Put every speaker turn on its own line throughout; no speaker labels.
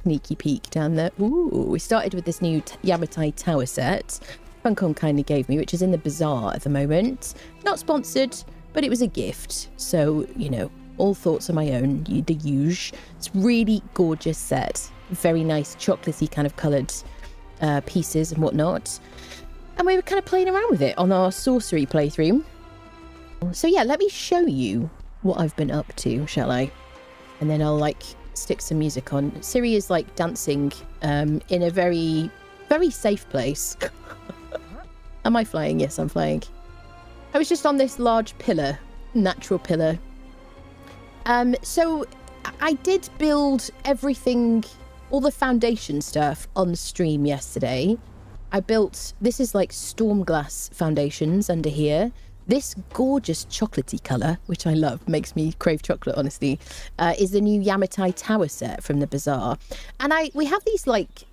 sneaky peek down there. Ooh, we started with this new Yamatai tower set. Funcom kindly gave me, which is in the Bazaar at the moment. Not sponsored, but it was a gift. So, you know, all thoughts are my own, the usual. It's really gorgeous set. Very nice chocolatey kind of coloured pieces and whatnot. And we were kind of playing around with it on our sorcery playthrough. So yeah, let me show you what I've been up to, shall I? And then I'll like stick some music on. Siri is like dancing in a very, very safe place. Am I flying? Yes, I'm flying. I was just on this large pillar, natural pillar. So I did build everything, all the foundation stuff on stream yesterday. I built, this is like storm glass foundations under here. This gorgeous chocolatey colour, which I love, makes me crave chocolate, honestly, is the new Yamatai tower set from the Bazaar. And we have these like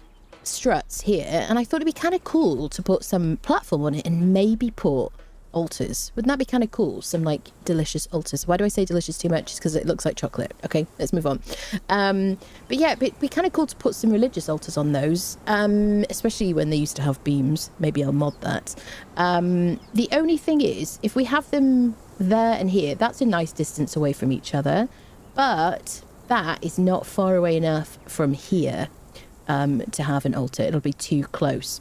struts here, and I thought it'd be kind of cool to put some platform on it and maybe put altars. Wouldn't that be kind of cool? Some like delicious altars. Why do I say delicious too much? It's because it looks like chocolate. Okay, let's move on. But yeah, it'd be kind of cool to put some religious altars on those, especially when they used to have beams. Maybe I'll mod that. The only thing is, if we have them there and here, that's a nice distance away from each other, but that is not far away enough from here to have an altar. It'll be too close.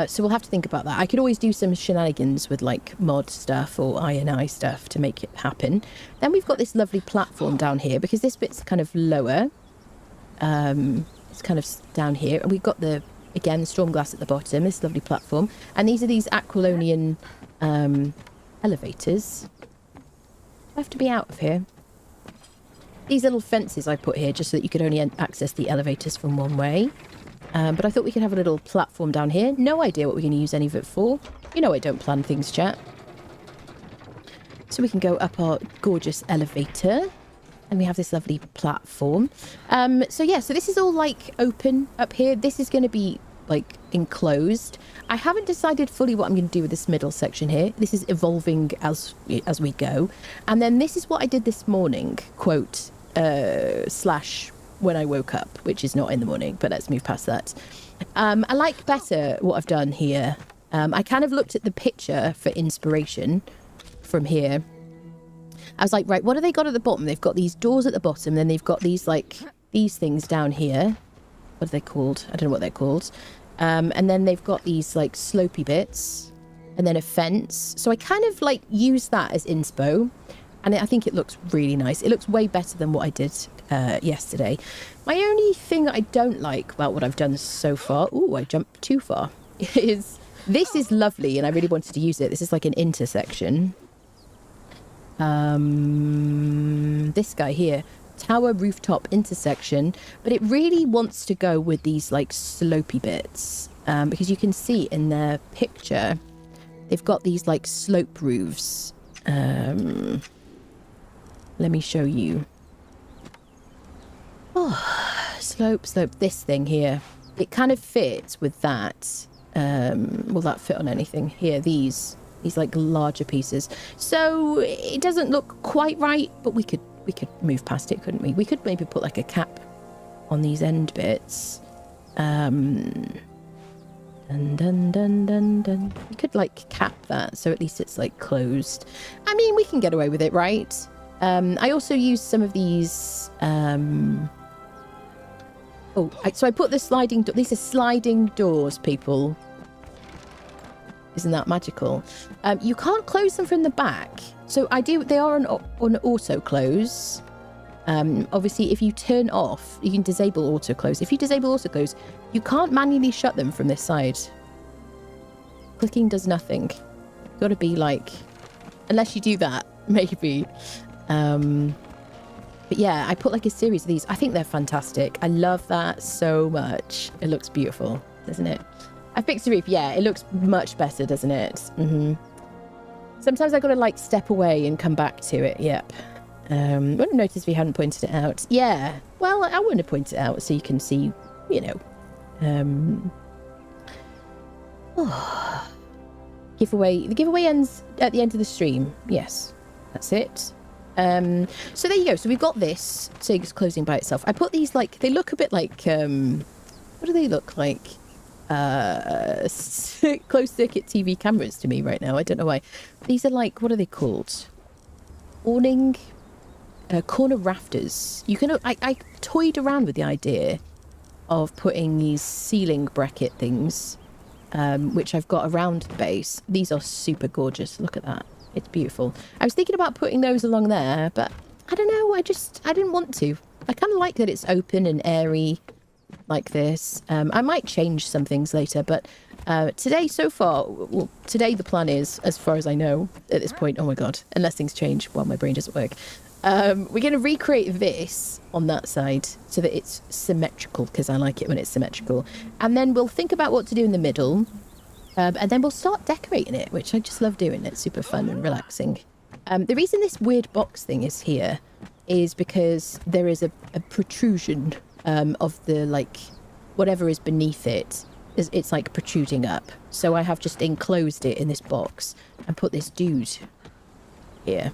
So we'll have to think about that. I could always do some shenanigans with like mod stuff or INI stuff to make it happen. Then we've got this lovely platform down here because this bit's kind of lower. It's kind of down here. And we've got again, storm glass at the bottom, this lovely platform. And these are these Aquilonian elevators. I have to be out of here. These little fences I put here just so that you could only access the elevators from one way. But I thought we could have a little platform down here. No idea what we're going to use any of it for. You know I don't plan things, chat. So we can go up our gorgeous elevator. And we have this lovely platform. So yeah, so this is all like open up here. This is going to be like enclosed. I haven't decided fully what I'm going to do with this middle section here. This is evolving as we go. And then this is what I did this morning, quote, slash when I woke up, which is not in the morning, but let's move past that. I like better what I've done here. I kind of looked at the picture for inspiration from here. I was like, right, what have they got at the bottom? They've got these doors at the bottom, then they've got these like these things down here. What are they called? I don't know what they're called. And then they've got these like slopey bits and then a fence. So I kind of like use that as inspo. And I think it looks really nice. It looks way better than what I did yesterday. My only thing that I don't like about what I've done so far... Ooh, I jumped too far. This is lovely, and I really wanted to use it. This is like an intersection. This guy here. Tower rooftop intersection. But it really wants to go with these like slopey bits. Because you can see in their picture, they've got these like slope roofs. Let me show you. Oh, slope. This thing here. It kind of fits with that. Will that fit on anything? Here, these like larger pieces. So it doesn't look quite right, but we could move past it, couldn't we? We could maybe put like a cap on these end bits. Dun dun dun dun dun. We could like cap that so at least it's like closed. I mean, we can get away with it, right? I also used some of these. So I put the sliding. These are sliding doors, people. Isn't that magical? You can't close them from the back. So they are on auto close. Obviously, if you turn off, you can disable auto close. If you disable auto close, you can't manually shut them from this side. Clicking does nothing. Got to be like, unless you do that, maybe. But yeah, I put like a series of these. I think they're fantastic. I love that so much. It looks beautiful, doesn't it? I fixed the roof. Yeah, it looks much better, doesn't it? Mm-hmm. Sometimes I got to like step away and come back to it. Yep. Wouldn't have noticed if you hadn't pointed it out. Yeah. Well, I wouldn't have pointed it out so you can see, you know. The giveaway ends at the end of the stream. Yes, that's it. So there you go. So we've got this. So it's closing by itself. I put these like, they look a bit like, what do they look like? Closed circuit TV cameras to me right now. I don't know why. These are like, what are they called? Awning, corner rafters. You can, I toyed around with the idea of putting these ceiling bracket things, which I've got around the base. These are super gorgeous. Look at that. It's beautiful. I was thinking about putting those along there, but I don't know. I didn't want to. I kind of like that it's open and airy like this. I might change some things later, but today so far, well, today the plan is, as far as I know at this point, oh my God, unless things change while my brain doesn't work, we're going to recreate this on that side so that it's symmetrical, because I like it when it's symmetrical. And then we'll think about what to do in the middle. And then we'll start decorating it, which I just love doing. It's super fun and relaxing. The reason this weird box thing is here is because there is a protrusion of the, like, whatever is beneath it. It's like protruding up. So I have just enclosed it in this box and put this dude here,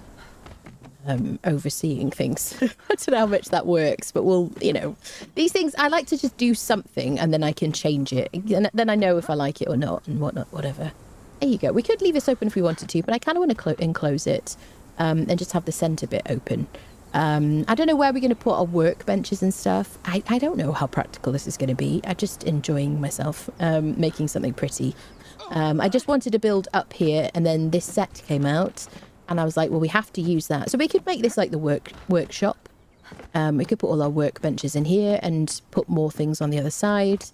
overseeing things. I don't know how much that works, but we'll, you know, these things, I like to just do something and then I can change it. And then I know if I like it or not and whatnot, whatever. There you go. We could leave this open if we wanted to, but I kind of want to enclose it and just have the centre bit open. I don't know where we're going to put our workbenches and stuff. I don't know how practical this is going to be. I'm just enjoying myself making something pretty. I just wanted to build up here, and then this set came out and I was like, well, we have to use that. So we could make this like the workshop. We could put all our workbenches in here and put more things on the other side.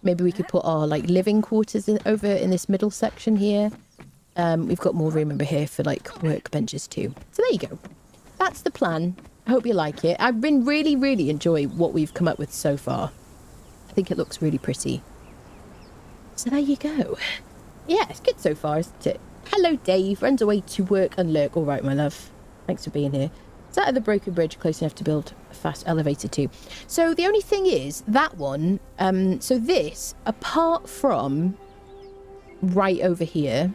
Maybe we could put our like living quarters over in this middle section here. We've got more room over here for like workbenches too. So there you go. That's the plan. I hope you like it. I've been really enjoying what we've come up with so far. I think it looks really pretty. So there you go. Yeah, it's good so far, isn't it? Hello, Dave. Runs away to work and lurk. All right, my love. Thanks for being here. Is that at the broken bridge close enough to build a fast elevator too? So the only thing is, that one, so this, apart from right over here,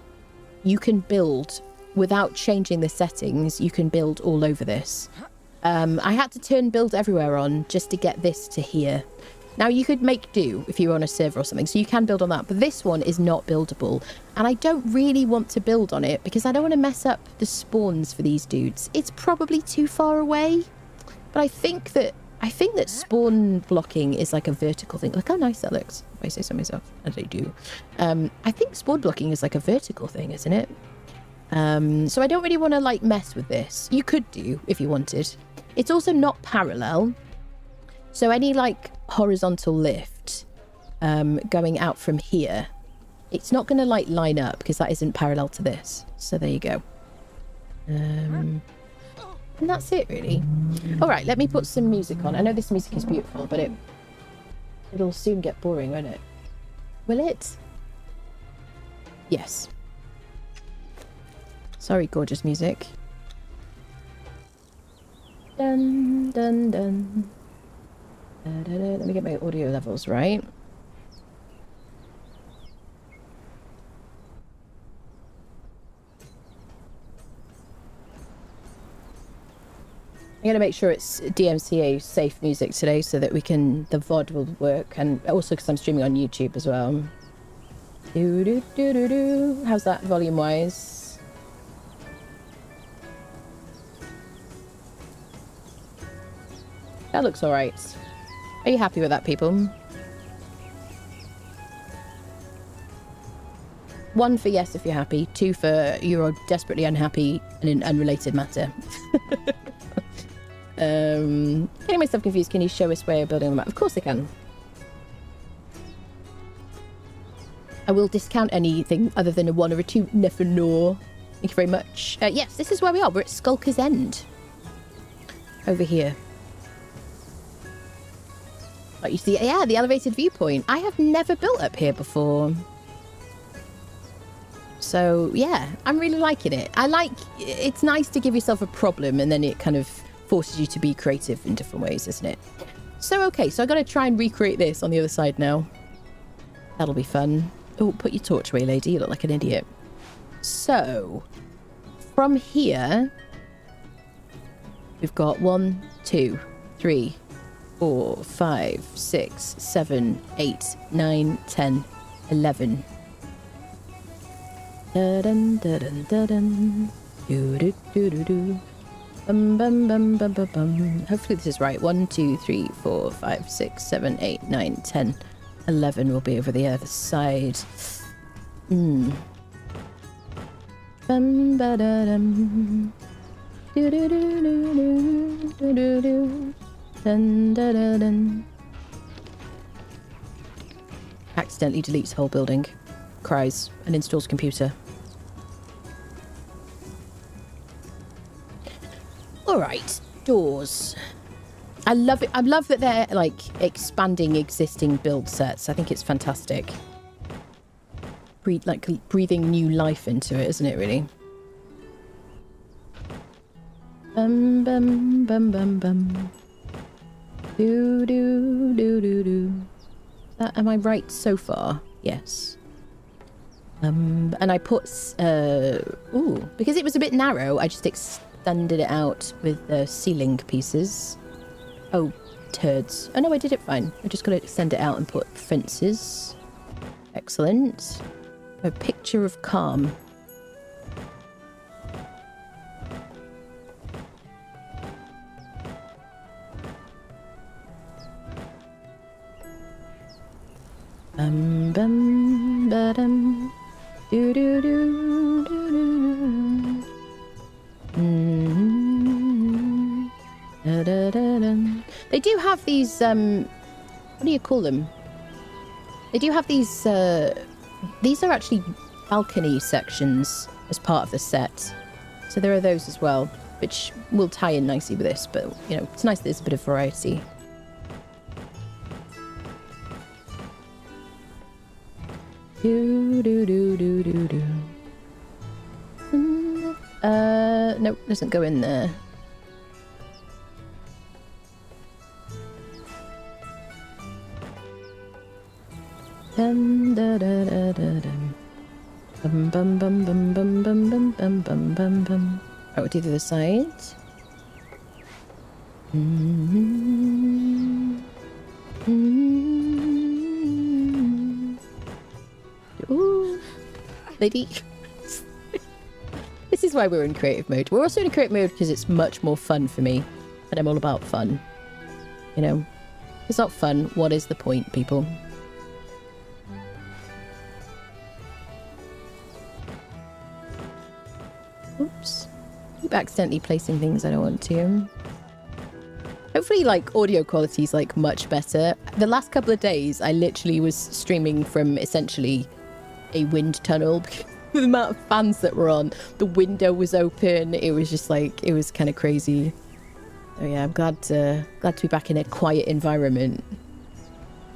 you can build without changing the settings. You can build all over this. I had to turn build everywhere on just to get this to here. Now you could make do if you're on a server or something, so you can build on that, but this one is not buildable, and I don't really want to build on it because I don't want to mess up the spawns for these dudes. It's probably too far away, but I think that spawn blocking is like a vertical thing. Look how nice that looks. If I say so myself, as I do. I think spawn blocking is like a vertical thing, isn't it? So I don't really want to like mess with this. You could do if you wanted. It's also not parallel, so any like horizontal lift going out from here, it's not going to like line up because that isn't parallel to this. So there you go. And that's it really. All right, let me put some music on. I know this music is beautiful, but it'll soon get boring, won't it? Will it? Yes. Sorry, gorgeous music. Dun dun dun. Da, da, da. Let me get my audio levels right. I'm going to make sure it's DMCA safe music today so that the VOD will work, and also because I'm streaming on YouTube as well. Do, do, do, do, do. How's that volume wise? That looks alright. Are you happy with that, people? 1 for yes if you're happy, 2 for you're desperately unhappy in an unrelated matter. Getting myself confused. Can you show us where you're building on the map? Of course I can. I will discount anything other than a 1 or a 2. Never know. Thank you very much. Yes, this is where we are. We're at Skulker's End. Over here. Like you see, yeah, the elevated viewpoint. I have never built up here before. So, yeah, I'm really liking it. It's nice to give yourself a problem and then it kind of forces you to be creative in different ways, isn't it? So, okay, so I've got to try and recreate this on the other side now. That'll be fun. Oh, put your torch away, lady. You look like an idiot. So, from here, We've got 1, 2, 3, 4, 5, 6, 7, 8, 9, 10, 11. Da-dun, da-dun, da-dun. Do-do-do-do-do. Bum, bum, bum, bum, bum, bum. Hopefully this is right. 1, 2, 3, 4, 5, 6, 7, 8, 9, 10, 11 will be over the other side. Bum, ba-da-dum. Do-do-do-do-do, do-do-do. Dun, da-da-dun. Accidentally deletes whole building. Cries and installs computer. Alright, doors. I love it. I love that they're like expanding existing build sets. I think it's fantastic. Breathing new life into it, isn't it, really? Bum bum bum bum bum. Do do do do do. Am I right so far? Yes. And I put because it was a bit narrow, I just extended it out with the ceiling pieces. Oh, turds. Oh no, I did it fine. I just got to extend it out and put fences. Excellent. A picture of calm. Bum bum ba-dum. Do do do do do. Da, da, da, da. They do have these what do you call them? They do have these are actually balcony sections as part of the set. So there are those as well, which will tie in nicely with this, but you know, it's nice that there's a bit of variety. Do do do do do do. Nope, doesn't go in there. Dun da da da da dum. Bum bum bum bum bum bum bum bum bum bum bum. Right, we'll do the other side. Ooh, lady. This is why we're in creative mode. We're also in creative mode because it's much more fun for me. And I'm all about fun. You know? If it's not fun, what is the point, people? Oops. Keep accidentally placing things I don't want to. Hopefully, like, audio quality is, like, much better. The last couple of days, I literally was streaming from, essentially, a wind tunnel. The amount of fans that were on. The window was open. It was just, like, it was kind of crazy. Oh, yeah, I'm glad to be back in a quiet environment.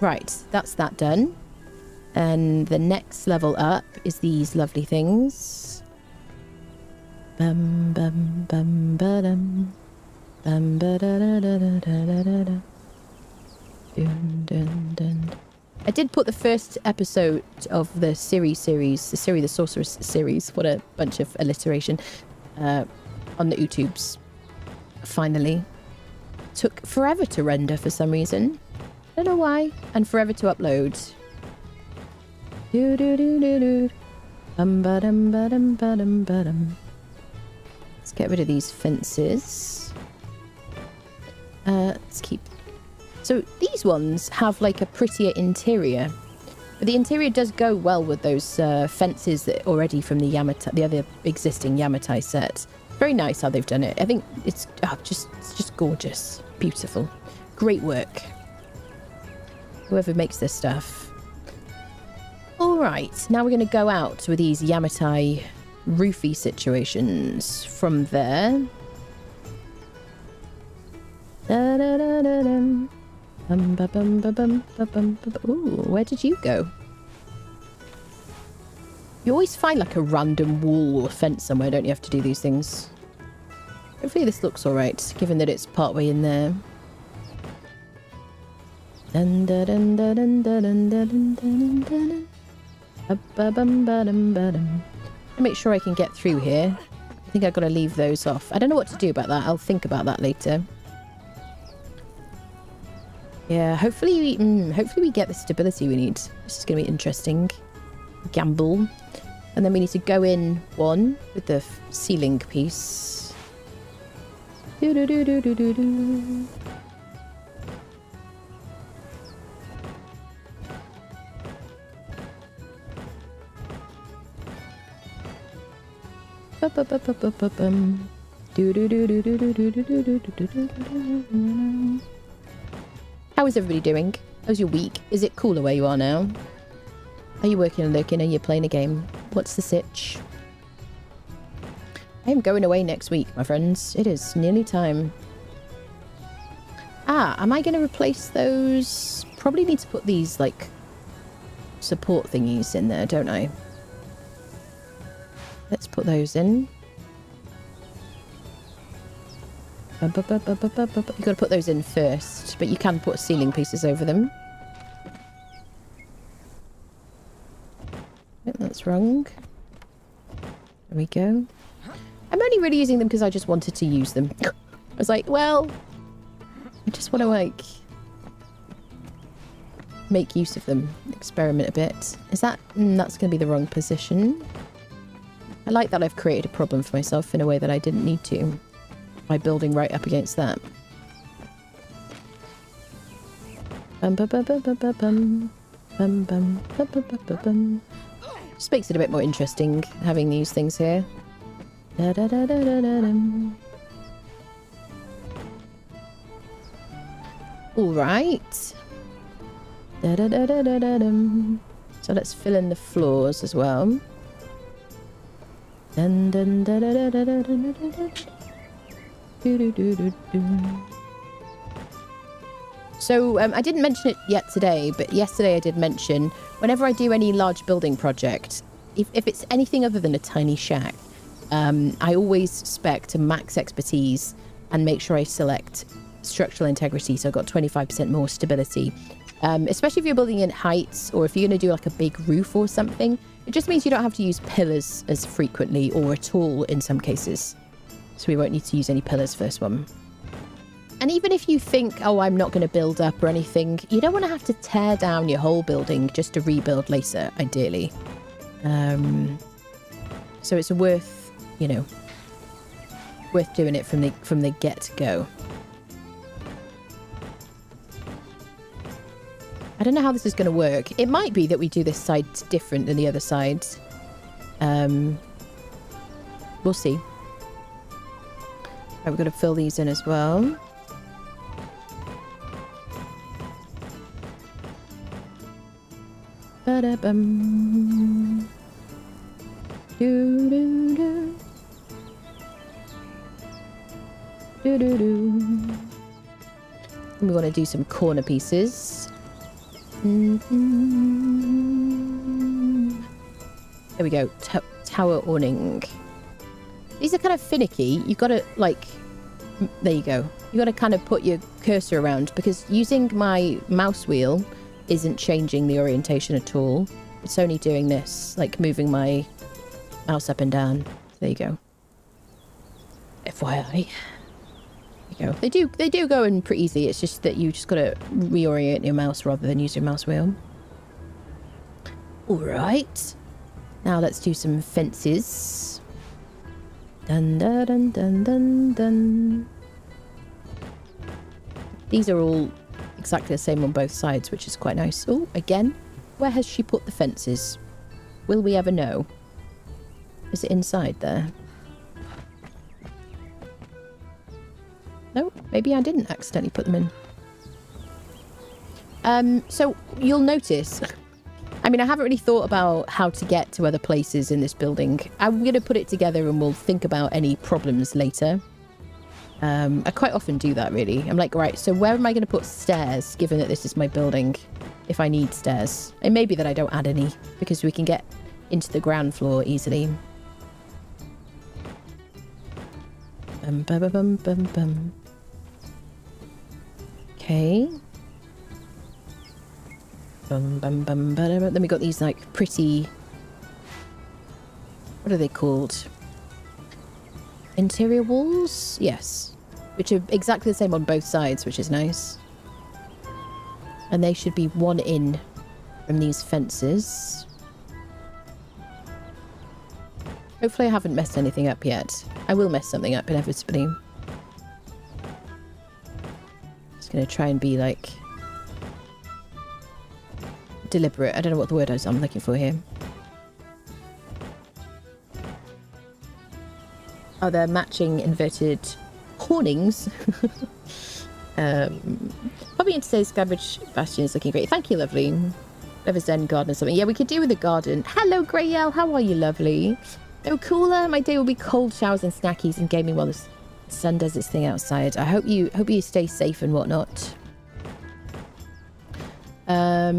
Right, that's that done. And the next level up is these lovely things. Bum bum bum ba-dum. Bum ba da da da da da da da. Dun dun dun. I did put the first episode of the series, the Sorceress series, what a bunch of alliteration, on the YouTubes. Finally. Took forever to render for some reason. Don't know why. And forever to upload. Do do do do do. Bum ba dum ba dum ba dum ba dum. Let's get rid of these fences. Let's keep... So these ones have like a prettier interior. But the interior does go well with those fences that already from the Yamatai, the other existing Yamatai set. Very nice how they've done it. I think it's just gorgeous. Beautiful. Great work. Whoever makes this stuff. Alright, now we're going to go out with these Yamatai roofy situations from there. Da da da da dum. Bum ba bum ba bum ba bum ba. Ooh, where did you go? You always find like a random wall or fence somewhere, don't you, have to do these things? Hopefully this looks alright, given that it's partway in there. Dun dun dun dun dun dun dun dun dun. Ba bum ba dum ba dum. Make sure I can get through here think I've got to leave those off. I don't know what to do about that. I'll think about that later. Yeah, hopefully we get the stability we need. This is going to be interesting. Gamble. And then we need to go in one with the ceiling piece. Do-do-do-do-do-do-do. How is everybody doing? How's your week? Is it cooler where you are now? Are you working and lurking? Are you playing a game? What's the sitch? I am going away next week, my friends. It is nearly time. Ah, am I going to replace those? Probably need to put these, like, support thingies in there, don't I? Let's put those in. You've got to put those in first, but you can put ceiling pieces over them. Yep, that's wrong. There we go. I'm only really using them because I just wanted to use them. I was like, well, I just want to, like, make use of them. Experiment a bit. Is that... that's going to be the wrong position. I like that I've created a problem for myself in a way that I didn't need to. By building right up against that. Just makes it a bit more interesting having these things here. All right. So let's fill in the floors as well. So I didn't mention it yet today, but yesterday I did mention whenever I do any large building project, if it's anything other than a tiny shack, I always spec to max expertise and make sure I select structural integrity, so I've got 25% more stability. Especially if you're building in heights, or if you're going to do like a big roof or something, it just means you don't have to use pillars as frequently or at all in some cases. So we won't need to use any pillars first one. And even if you think, oh, I'm not going to build up or anything, you don't want to have to tear down your whole building just to rebuild later, ideally. So it's worth, you know, worth doing it from the get-go. I don't know how this is going to work. It might be that we do this side different than the other sides. We'll see. Right, we've got to fill these in as well. Ba-da-bum. Do-do-do. Do-do-do. And we want to do some corner pieces. There we go. Tower awning. These are kind of finicky. You've got to, like... There you go. You've got to kind of put your cursor around, because using my mouse wheel isn't changing the orientation at all. It's only doing this, like moving my mouse up and down. There you go. FYI. There you go. They do go in pretty easy. It's just that you just got to reorient your mouse rather than use your mouse wheel. All right. Now let's do some fences. Dun dun dun dun dun dun. These are all exactly the same on both sides, which is quite nice. Oh, again, where has she put the fences? Will we ever know? Is it inside there? No, maybe I didn't accidentally put them in. So you'll notice, I mean, I haven't really thought about how to get to other places in this building. I'm going to put it together and we'll think about any problems later. I quite often do that, really. I'm like, right, so where am I going to put stairs, given that this is my building, if I need stairs? It may be that I don't add any, because we can get into the ground floor easily. Bum, bum, bum, bum, bum. Okay. Bum, bum, bum, ba-da-ba. Then we got these like pretty... What are they called? Interior walls? Yes. Which are exactly the same on both sides, which is nice. And they should be one in from these fences. Hopefully I haven't messed anything up yet. I will mess something up inevitably. Just gonna try and be like deliberate. I don't know what the word is I'm looking for here. Oh, they're matching inverted awnings. Probably into today's Cabbage Bastion is looking great. Thank you, lovely. Never's Zen garden or something. Yeah, we could do with a garden. Hello, Grayel. How are you, lovely? No cooler. My day will be cold showers and snackies and gaming while the sun does its thing outside. I hope you stay safe and whatnot. Are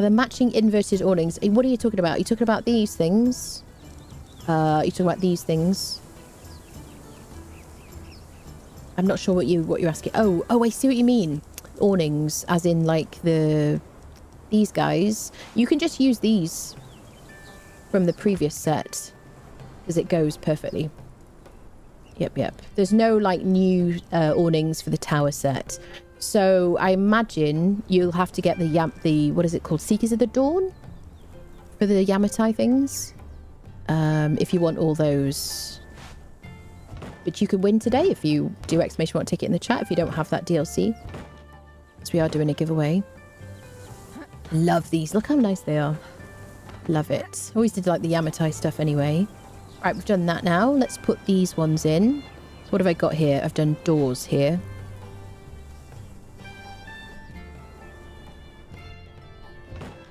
they matching inverted awnings? What are you talking about? Are you talking about these things? Are you talking about these things? I'm not sure what you're asking. Oh, I see what you mean. Awnings, as in like these guys. You can just use these from the previous set because it goes perfectly. Yep. There's no like new awnings for the tower set. So I imagine you'll have to get the what is it called? Seekers of the Dawn for the Yamatai things. If you want all those. But you can win today if you do exclamation mark ticket in the chat if you don't have that DLC. Because we are doing a giveaway. Love these. Look how nice they are. Love it. Always did like the Yamatai stuff anyway. Right, we've done that now. Let's put these ones in. So what have I got here? I've done doors here.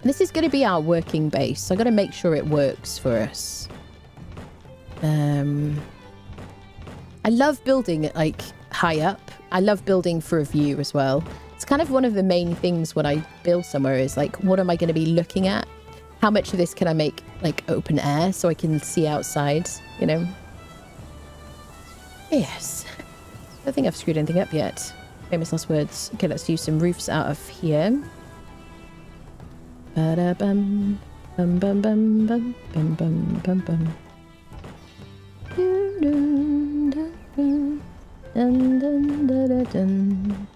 And this is going to be our working base. So I've got to make sure it works for us. I love building it like high up. I love building for a view as well. It's kind of one of the main things when I build somewhere is like, what am I going to be looking at? How much of this can I make like open air so I can see outside, you know? Yes. I don't think I've screwed anything up yet. Famous last words. Okay, let's do some roofs out of here. Ba-da-bum. Bum bum bum bum bum bum bum bum. Dun, dun, dun, dun, dun.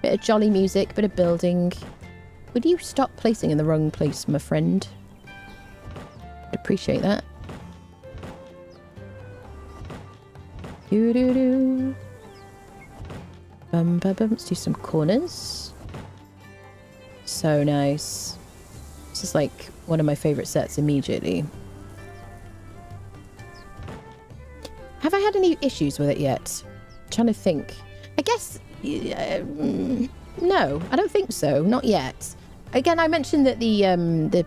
Bit of jolly music, bit of building. Would you stop placing in the wrong place, my friend? I'd appreciate that. Doo-doo-doo. Bum, bum, bum. Let's do some corners. So nice. This is like one of my favourite sets immediately. Have I had any issues with it yet? I'm trying to think. I guess... no, I don't think so. Not yet. Again, I mentioned that the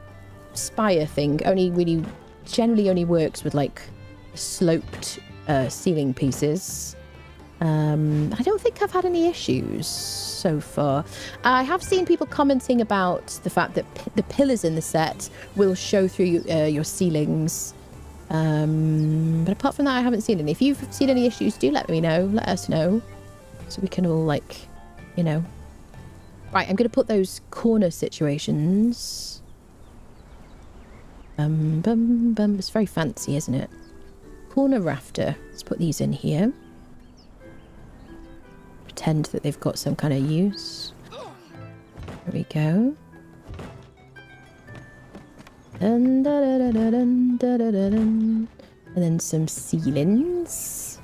spire thing generally only works with like sloped ceiling pieces. I don't think I've had any issues so far. I have seen people commenting about the fact that the pillars in the set will show through your ceilings. But apart from that, I haven't seen any. If you've seen any issues, do let me know. Let us know. So we can all, like, you know. Right, I'm going to put those corner situations. It's very fancy, isn't it? Corner rafter. Let's put these in here. Pretend that they've got some kind of use. There we go. Dun, da, da, da, da, dun, da, da, da, dun. And then some ceilings.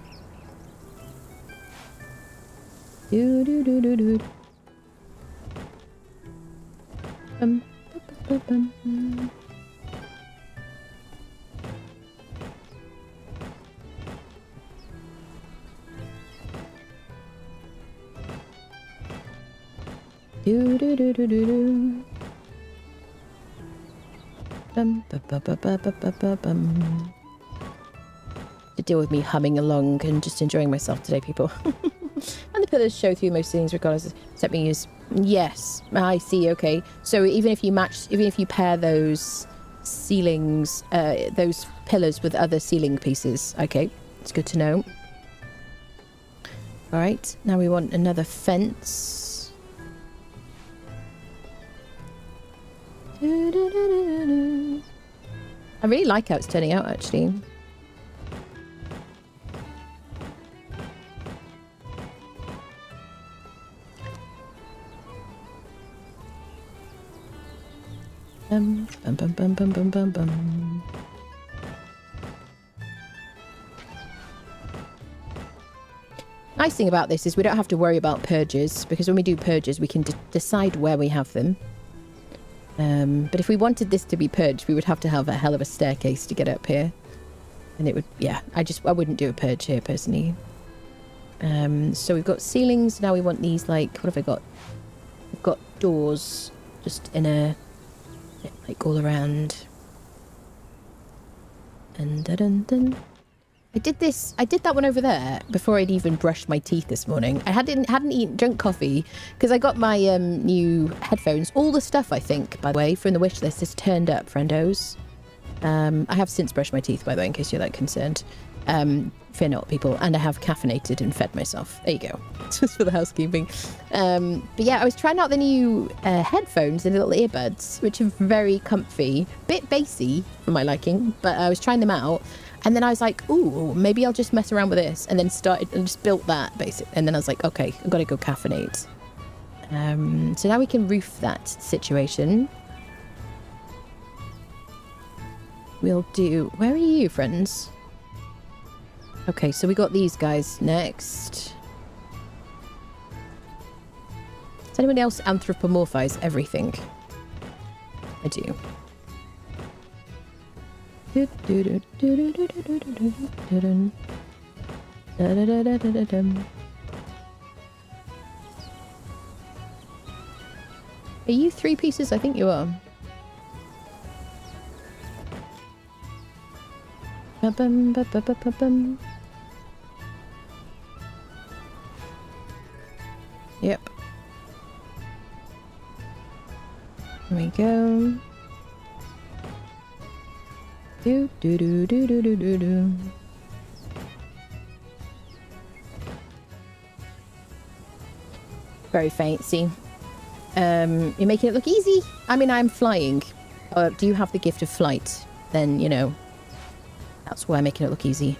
Do do do do do. Bum, bum, bum, bum. Do do do do do do. Bum ba ba ba ba ba ba ba bum. To deal with me humming along and just enjoying myself today, people. And the pillars show through most things regardless of set me use. Yes, I see. Okay, so even if you pair those ceilings, those pillars with other ceiling pieces, okay, it's good to know. All right, now we want another fence. I really like how it's turning out, actually. Bum, bum, bum, bum, bum, bum, bum, bum. Nice thing about this is we don't have to worry about purges, because when we do purges, we can decide where we have them. But if we wanted this to be purged, we would have to have a hell of a staircase to get up here. And it would, yeah, I wouldn't do a purge here, personally. So we've got ceilings. Now we want these, like, what have I got? We've got doors just in a, like, all around. And dun-dun-dun. I did that one over there before I'd even brushed my teeth this morning. I hadn't drunk coffee because I got my new headphones. All the stuff, I think, by the way, from the wish list has turned up, friendos. I have since brushed my teeth, by the way, in case you're that concerned. Fear not, people. And I have caffeinated and fed myself. There you go. Just for the housekeeping. But yeah, I was trying out the new headphones, the little earbuds, which are very comfy. Bit bassy for my liking, but I was trying them out. And then I was like, ooh, maybe I'll just mess around with this. And then started and just built that, basically. And then I was like, okay, I've got to go caffeinate. So now we can roof that situation. We'll do... Where are you, friends? Okay, so we got these guys next. Does anyone else anthropomorphize everything? I do. Are you 3 pieces? I think you are. Yep. There we go. Do do do do do do do do. Very fancy. You're making it look easy. I mean, I'm flying. Do you have the gift of flight? Then, you know, that's why I'm making it look easy.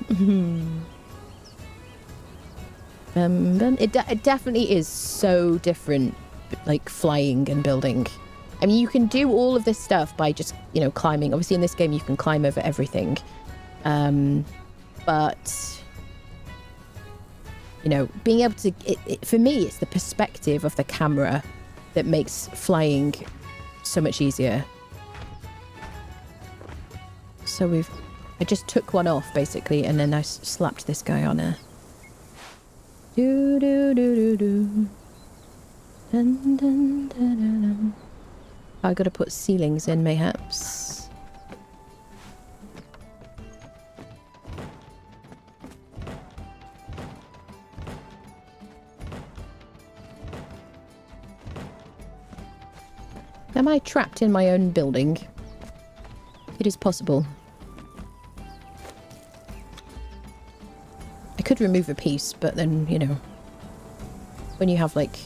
It definitely is so different, like flying and building. I mean, you can do all of this stuff by just, you know, climbing. Obviously, in this game, you can climb over everything. But, you know, being able to... for me, it's the perspective of the camera that makes flying so much easier. So I just took one off, basically, and then I slapped this guy on her. Do do do do do. Dun, dun, dun, dun, dun. I gotta put ceilings in, mayhaps. Am I trapped in my own building? It is possible. I could remove a piece, but then, you know, when you have, like,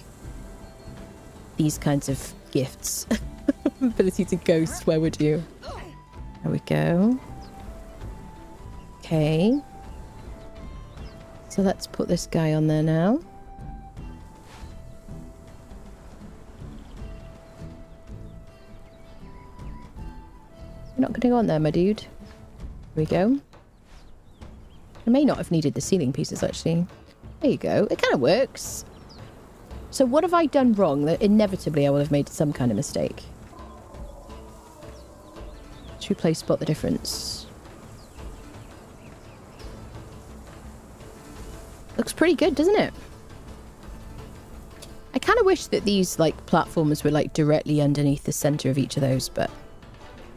these kinds of gifts, ability to ghost, where would you? There we go. Okay. So let's put this guy on there now. You're not going to go on there, my dude. Here we go. I may not have needed the ceiling pieces, actually. There you go. It kind of works. So what have I done wrong that inevitably I will have made some kind of mistake? Should we play spot the difference? Looks pretty good, doesn't it? I kind of wish that these, like, platforms were, like, directly underneath the center of each of those, but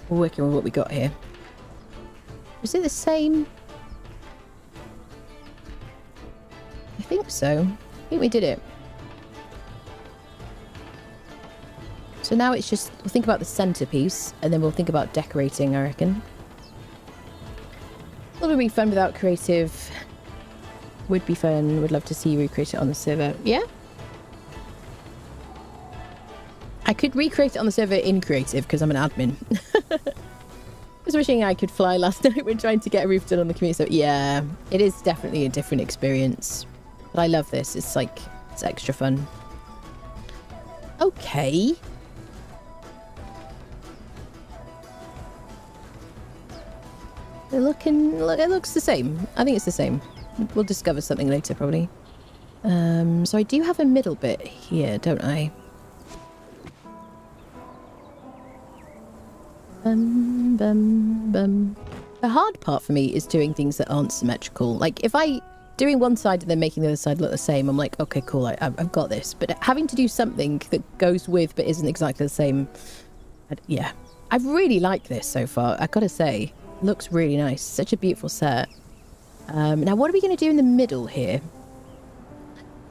we're working with what we got here. Is it the same? I think so. I think we did it. So now it's just, we'll think about the centerpiece, and then we'll think about decorating, I reckon. It'll be fun without creative. Would be fun. Would love to see you recreate it on the server. Yeah? I could recreate it on the server in creative, because I'm an admin. was wishing I could fly last night when trying to get a roof done on the commute. So yeah, it is definitely a different experience. But I love this. It's like, it's extra fun. Okay. They're looking, look, it looks the same. I think it's the same. We'll discover something later, probably. So I do have a middle bit here, don't I? The hard part for me is doing things that aren't symmetrical. Like, if I doing one side and then making the other side look the same, I'm like, okay, cool, I've got this. But having to do something that goes with but isn't exactly the same, yeah. I really like this so far, I gotta say. It looks really nice. Such a beautiful set. Now, what are we going to do in the middle here?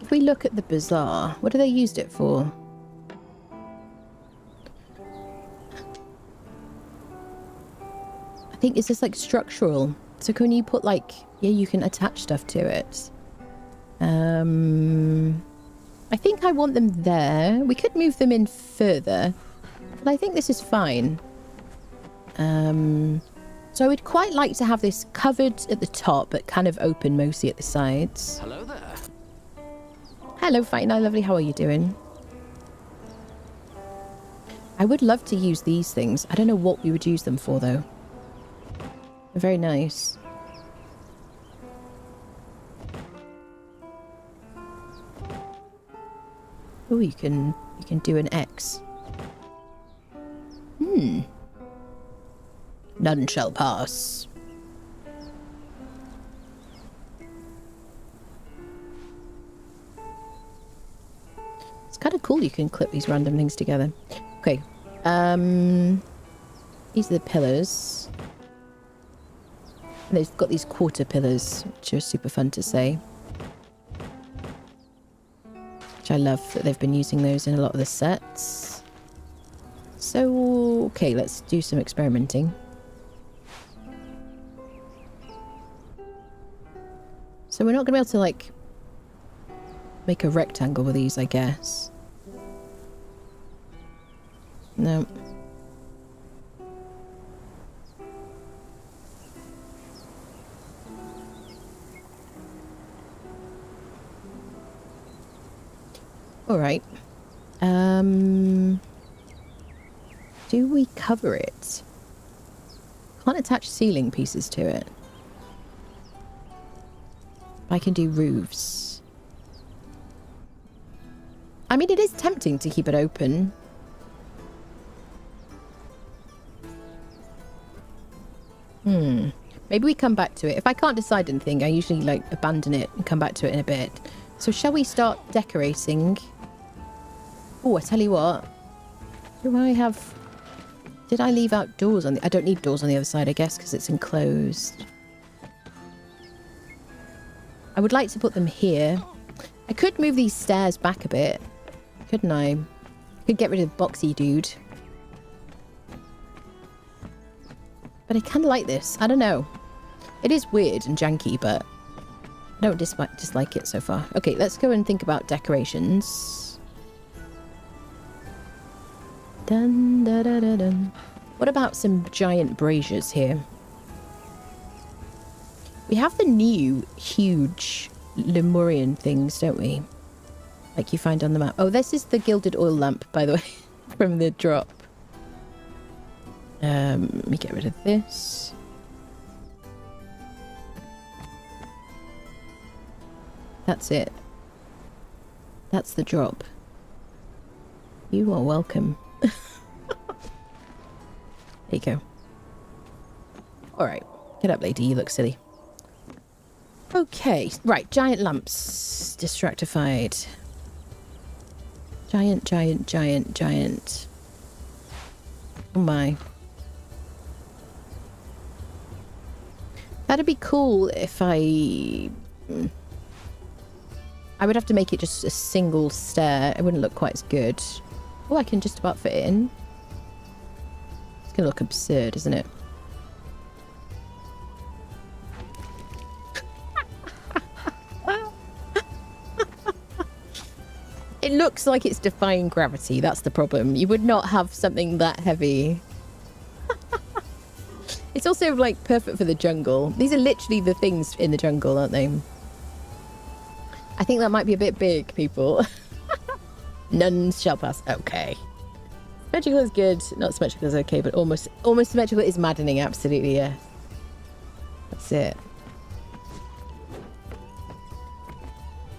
If we look at the Bazaar, what do they used it for? I think it's just like structural. So can you put like, yeah, you can attach stuff to it. I think I want them there. We could move them in further, but I think this is fine. So I would quite like to have this covered at the top, but kind of open mostly at the sides.
Hello there.
Hello, Fighting Eye Lovely. How are you doing? I would love to use these things. I don't know what we would use them for, though. They're very nice. Oh, you can do an X. None shall pass. It's kind of cool you can clip these random things together. Okay. These are the pillars. And they've got these quarter pillars, which are super fun to say. Which I love that they've been using those in a lot of the sets. So, okay, let's do some experimenting. So we're not going to be able to, like, make a rectangle with these, I guess. No. All right. Do we cover it? Can't attach ceiling pieces to it. I can do roofs. I mean, it is tempting to keep it open. Maybe we come back to it. If I can't decide anything, I usually, like, abandon it and come back to it in a bit. So shall we start decorating? Oh, I tell you what. Do I have... Did I leave out doors on the... I don't need doors on the other side, I guess, because it's enclosed. I would like to put them here. I could move these stairs back a bit, couldn't I? Could get rid of the boxy dude. But I kind of like this. I don't know. It is weird and janky, but I don't dislike it so far. Okay, let's go and think about decorations. Dun, da, da, da, dun. What about some giant braziers here? We have the new huge Lemurian things, don't we? Like you find on the map. Oh, this is the gilded oil lamp, by the way, from the drop. Let me get rid of this. That's it. That's the drop. You are welcome. There you go. Alright. Get up, lady. You look silly. Okay. Right. Giant lamps. Distractified. Giant, giant, giant, giant. Oh my. That'd be cool if I would have to make it just a single stair. It wouldn't look quite as good. Oh, I can just about fit it in. It's gonna look absurd, isn't it? It looks like it's defying gravity. That's the problem. You would not have something that heavy. It's also like perfect for the jungle. These are literally the things in the jungle, aren't they? I think that might be a bit big, people. Nuns shall pass. Okay. Symmetrical is good. Not symmetrical is okay, but almost symmetrical is maddening. Absolutely, yeah. That's it.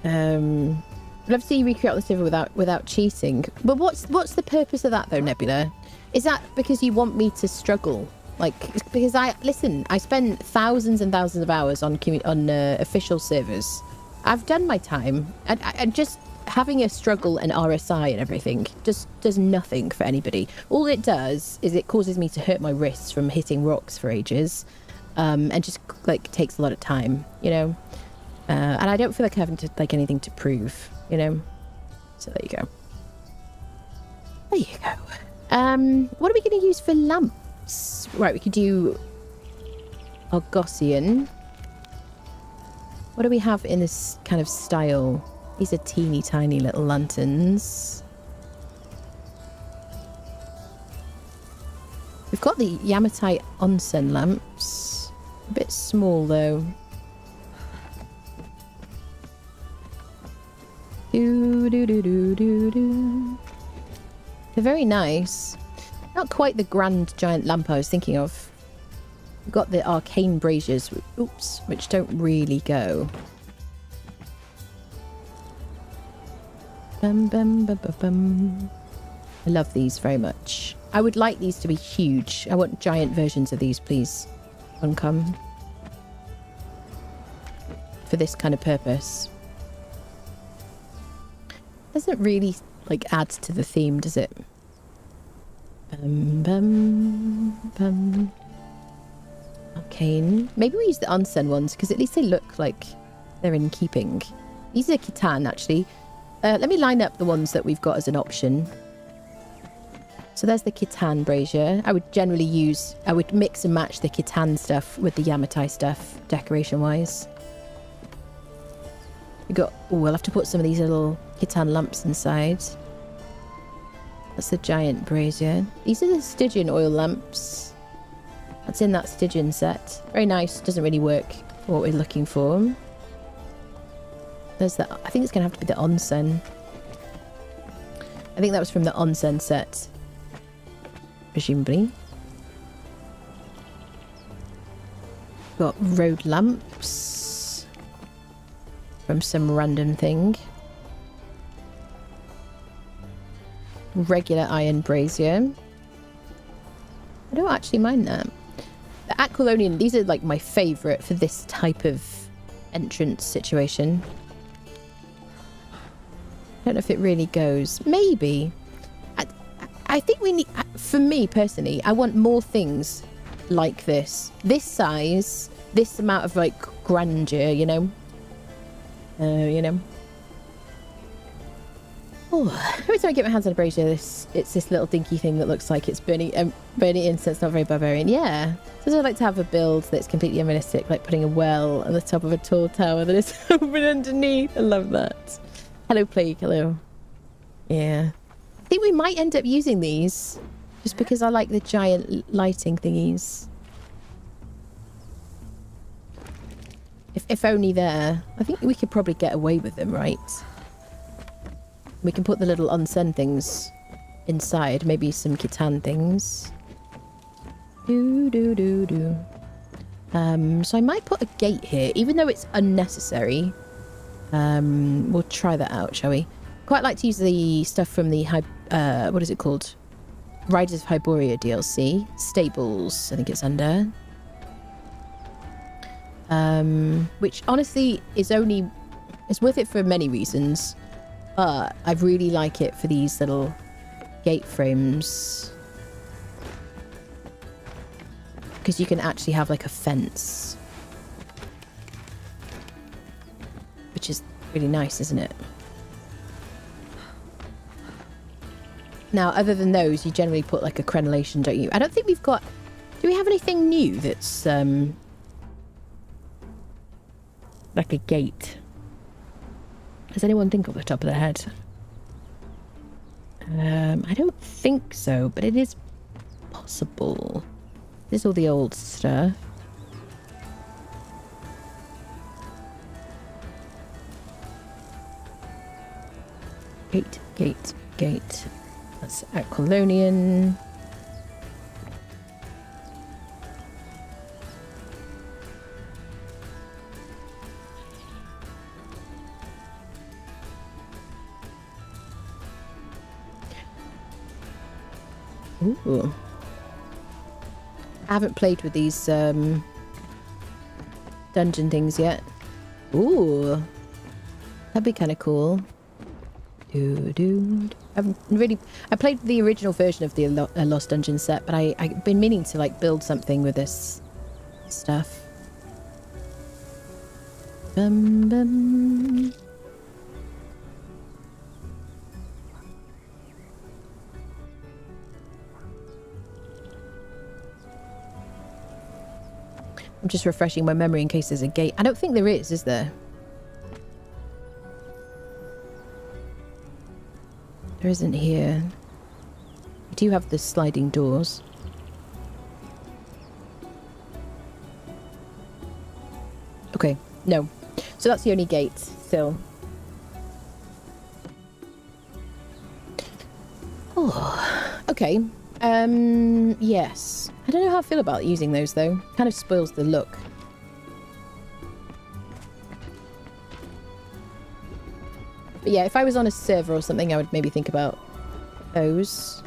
I'd love to see you recreate the server without cheating. But what's the purpose of that though, Nebula? Is that because you want me to struggle? Like, because I spend thousands and thousands of hours on official servers. I've done my time, and just having a struggle and RSI and everything just does nothing for anybody. All it does is it causes me to hurt my wrists from hitting rocks for ages, and just like takes a lot of time, you know. And I don't feel like having to like anything to prove, you know. So there you go. There you go. What are we going to use for lamps? Right, we could do Argosian. What do we have in this kind of style? These are teeny tiny little lanterns. We've got the Yamatai onsen lamps. A bit small though. Do. They're very nice. Not quite the grand giant lamp I was thinking of. We've got the arcane braziers, oops, which don't really go. Bum, bum, bum, bum, bum. I love these very much. I would like these to be huge. I want giant versions of these, please. Funcom. For this kind of purpose. Doesn't really like add to the theme, does it? Bum, bum, bum. Arcane. Maybe we use the onsen ones because at least they look like they're in keeping. These are Khitan actually. Let me line up the ones that we've got as an option. So there's the Khitan brazier. I would mix and match the Khitan stuff with the Yamatai stuff, decoration-wise. We got... Oh, we'll have to put some of these little Khitan lamps inside. That's the giant brazier. These are the Stygian oil lamps. That's in that Stygian set. Very nice. Doesn't really work for what we're looking for. There's that. I think it's going to have to be the onsen. I think that was from the onsen set. Presumably. Got road lamps. From some random thing. Regular iron brazier. I don't actually mind that. The Aquilonian, these are like my favourite for this type of entrance situation. I don't know if it really goes. Maybe. I think we need... For me, personally, I want more things like this. This size, this amount of, like, grandeur, you know? You know? Oh, every time I get my hands on a brazier, it's this little dinky thing that looks like it's burning incense, not very barbarian. Yeah. So I'd like to have a build that's completely unrealistic, like putting a well on the top of a tall tower that is open underneath. I love that. Hello, Plague. Hello. Yeah. I think we might end up using these just because I like the giant lighting thingies. If only there. I think we could probably get away with them, right? We can put the little onsen things inside. Maybe some Khitan things. So I might put a gate here, even though it's unnecessary. We'll try that out, shall we? Quite like to use the stuff from the what is it called? Riders of Hyboria DLC. Stables, I think it's under. Which honestly is it's worth it for many reasons. But I really like it for these little gate frames. Because you can actually have like a fence. Which is really nice, isn't it? Now, other than those, you generally put like a crenellation, don't you? I don't think we've got... Do we have anything new that's like a gate? Does anyone think off the top of their head? I don't think so, but it is possible. This is all the old stuff. Gate, gate, gate. That's Aquilonian. Ooh. I haven't played with these dungeon things yet. Ooh. That'd be kind of cool. I played the original version of the Lost Dungeon set, but I've been meaning to like build something with this stuff. Bum, bum. I'm just refreshing my memory in case there's a gate. I don't think there is there? There isn't here. We do have the sliding doors. Okay, no. So that's the only gate still. Oh, okay. Yes. I don't know how I feel about using those though. Kind of spoils the look. But yeah, if I was on a server or something, I would maybe think about those.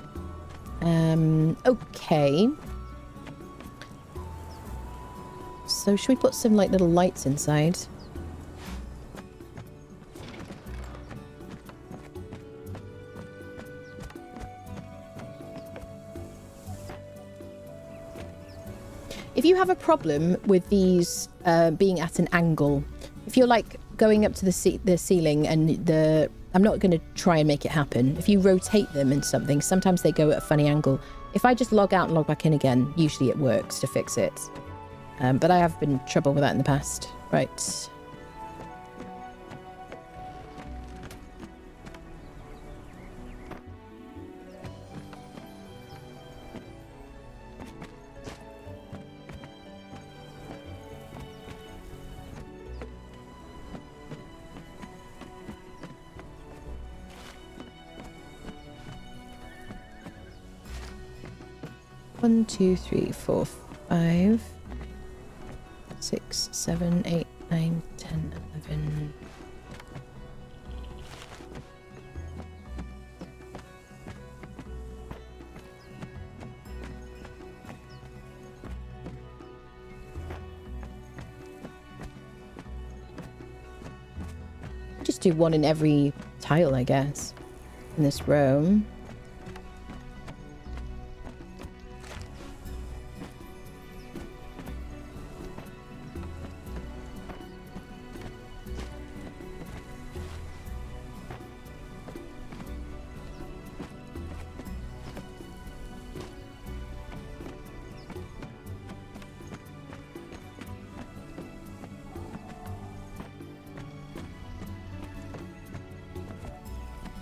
Okay. So should we put some like little lights inside? If you have a problem with these being at an angle, if you're like going up to the ceiling and I'm not going to try and make it happen. If you rotate them and something, sometimes they go at a funny angle. If I just log out and log back in again, usually it works to fix it. But I have been in trouble with that in the past. Right. One, 2, 3, 4, 5, 6, 7, 8, 9, 10, 11. Just do one in every tile, I guess, in this row.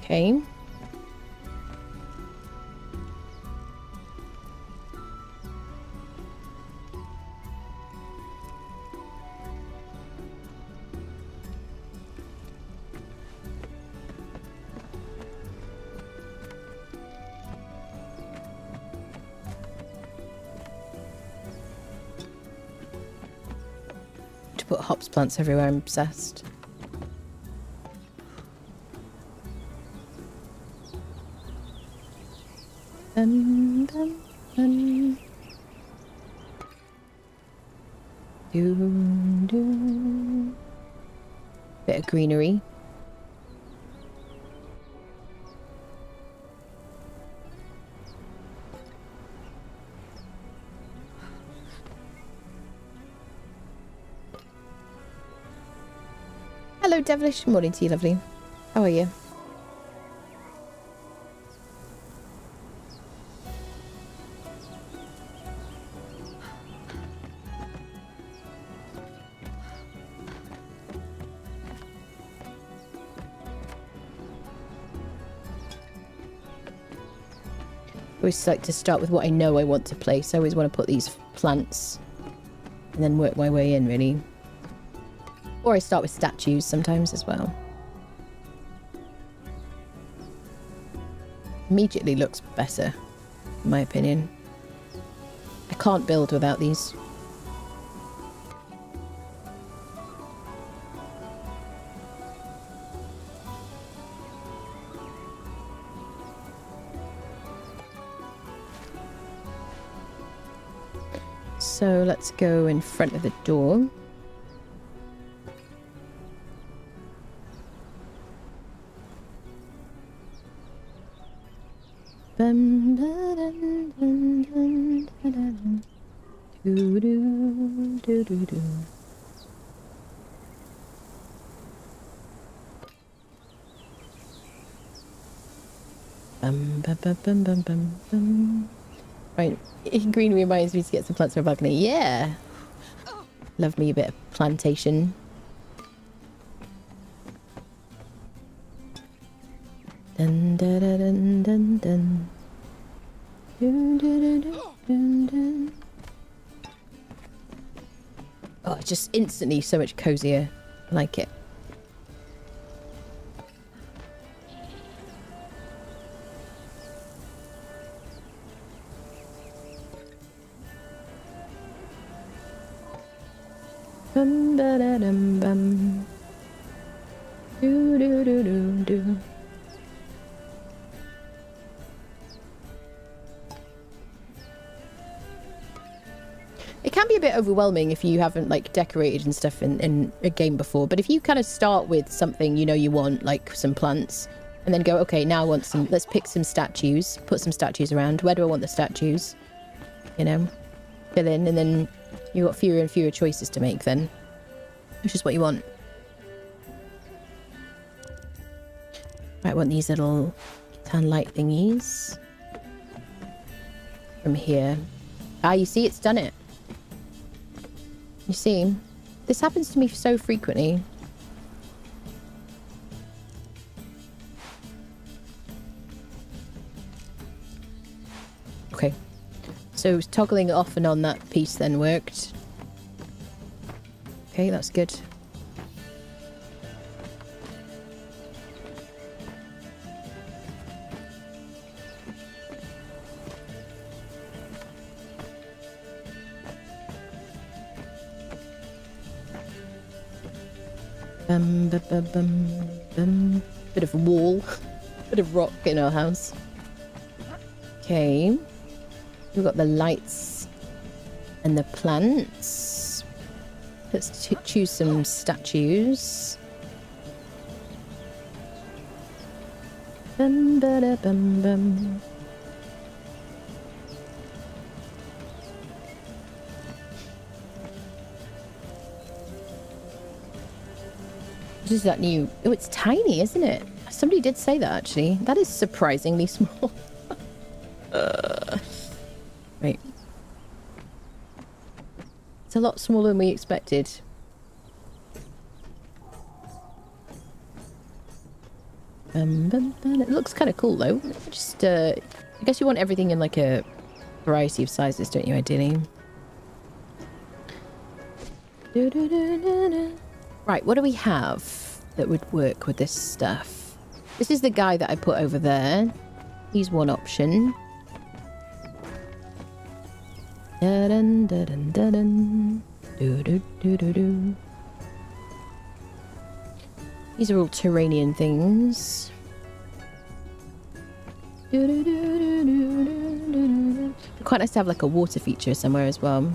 Okay. To put hops plants everywhere, I'm obsessed. Bit of greenery. Hello, Devilish. Morning to you, lovely. How are you? I always like to start with what I know I want to play, so I always want to put these plants and then work my way in, really. Or I start with statues sometimes as well. Immediately looks better, in my opinion. I can't build without these. So let's go in front of the door. Right, green reminds me to get some plants for a balcony. Yeah! Love me a bit of plantation. Dun, dun, dun, dun, dun. Dun, dun, dun, dun, dun. Oh, just instantly so much cozier. I like it. Bum ba da dum bum. Do do do do do. It can be a bit overwhelming if you haven't like decorated and stuff in a game before, but if you kind of start with something you know you want, like some plants, and then go, okay, now I want some, let's pick some statues, put some statues around. Where do I want the statues? You know, fill in, and then you've got fewer and fewer choices to make then, which is what you want. Right, I want these little tan light thingies from here. Ah, you see, it's done it. You see, this happens to me so frequently. Okay, so toggling off and on that piece then worked. Okay, that's good. Bit of wall, bit of rock in our house. Okay, we've got the lights and the plants. Let's choose some statues. Bum ba da bum bum. What is that new? Oh, it's tiny, isn't it? Somebody did say that, actually. That is surprisingly small. Right. It's a lot smaller than we expected. It looks kind of cool, though. Just, I guess you want everything in, like, a variety of sizes, don't you, ideally? Right, what do we have that would work with this stuff? This is the guy that I put over there. He's one option. Da-dun, da-dun, da-dun. Do-do-do-do-do. These are all Turanian things. Do-do-do-do-do-do-do. Quite nice to have like a water feature somewhere as well.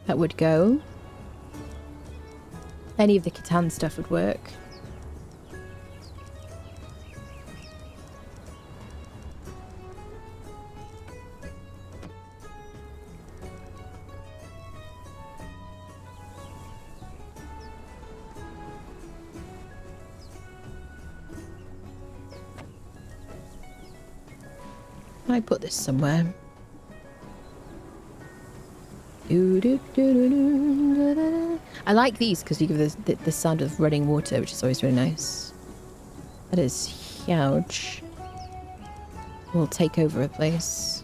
That would go. Any of the Catan stuff would work. I put this somewhere. I like these because you give the sound of running water, which is always really nice. That is huge. will take over a place.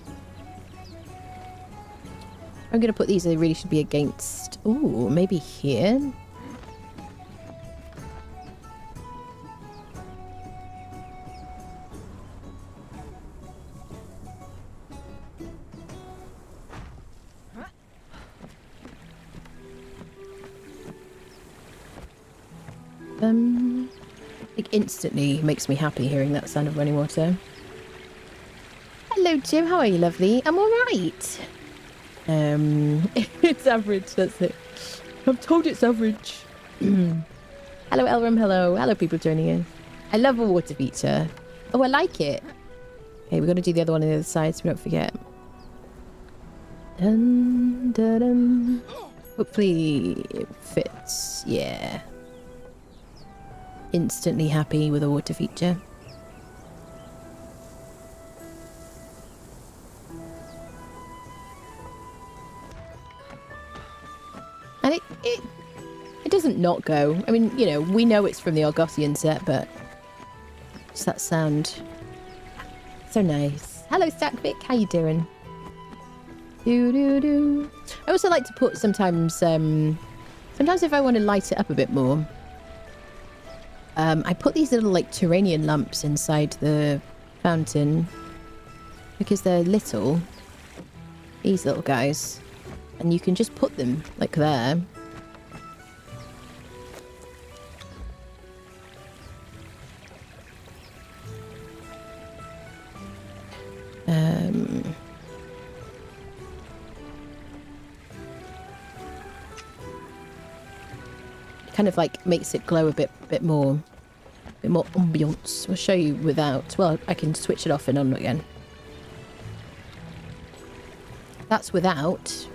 I'm going to put these, they really should be against... Ooh, maybe here? Like instantly makes me happy hearing that sound of running water. Hello, Jim. How are you, lovely? I'm all right. It's average. That's it. I'm told it's average. Hello, Elram. Hello. Hello, people joining in. I love a water feature. Oh, I like it. Okay, we're going to do the other one on the other side so we don't forget. Dun, dun, dun. Hopefully it fits. Yeah. Instantly happy with a water feature. And it doesn't not go. I mean, you know, we know it's from the Argosian set, but it's that sound. So nice. Hello, Stackvic. How you doing? Do. I also like to put sometimes if I want to light it up a bit more, I put these little like Turanian lamps inside the fountain because they're little. These little guys. And you can just put them like there. Kind of like makes it glow a bit more ambiance. I'll show you without. Well, I can switch it off and on again. That's without.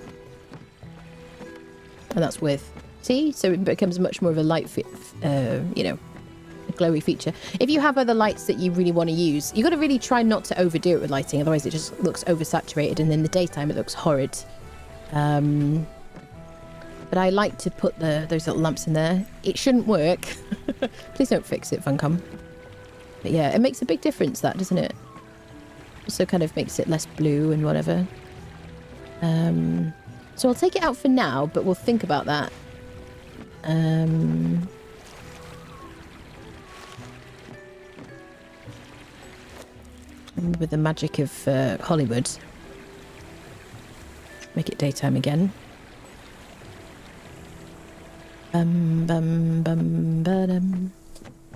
And that's with. See? So it becomes much more of a light fit, you know, a glowy feature. If you have other lights that you really want to use, you've got to really try not to overdo it with lighting, otherwise it just looks oversaturated and in the daytime it looks horrid. But I like to put those little lamps in there. It shouldn't work. Please don't fix it, Funcom. But yeah, it makes a big difference, that, doesn't it? Also kind of makes it less blue and whatever. So I'll take it out for now, but we'll think about that. With the magic of Hollywood. Make it daytime again.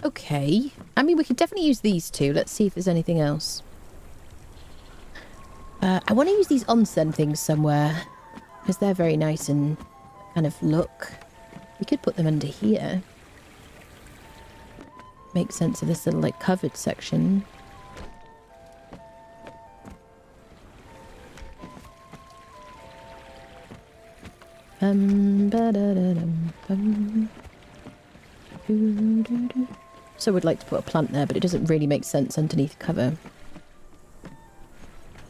Okay. I mean, we could definitely use these two. Let's see if there's anything else. I want to use these onsen things somewhere. Because they're very nice and kind of look. We could put them under here. Make sense of this little, like, covered section. So I would like to put a plant there, but it doesn't really make sense underneath cover.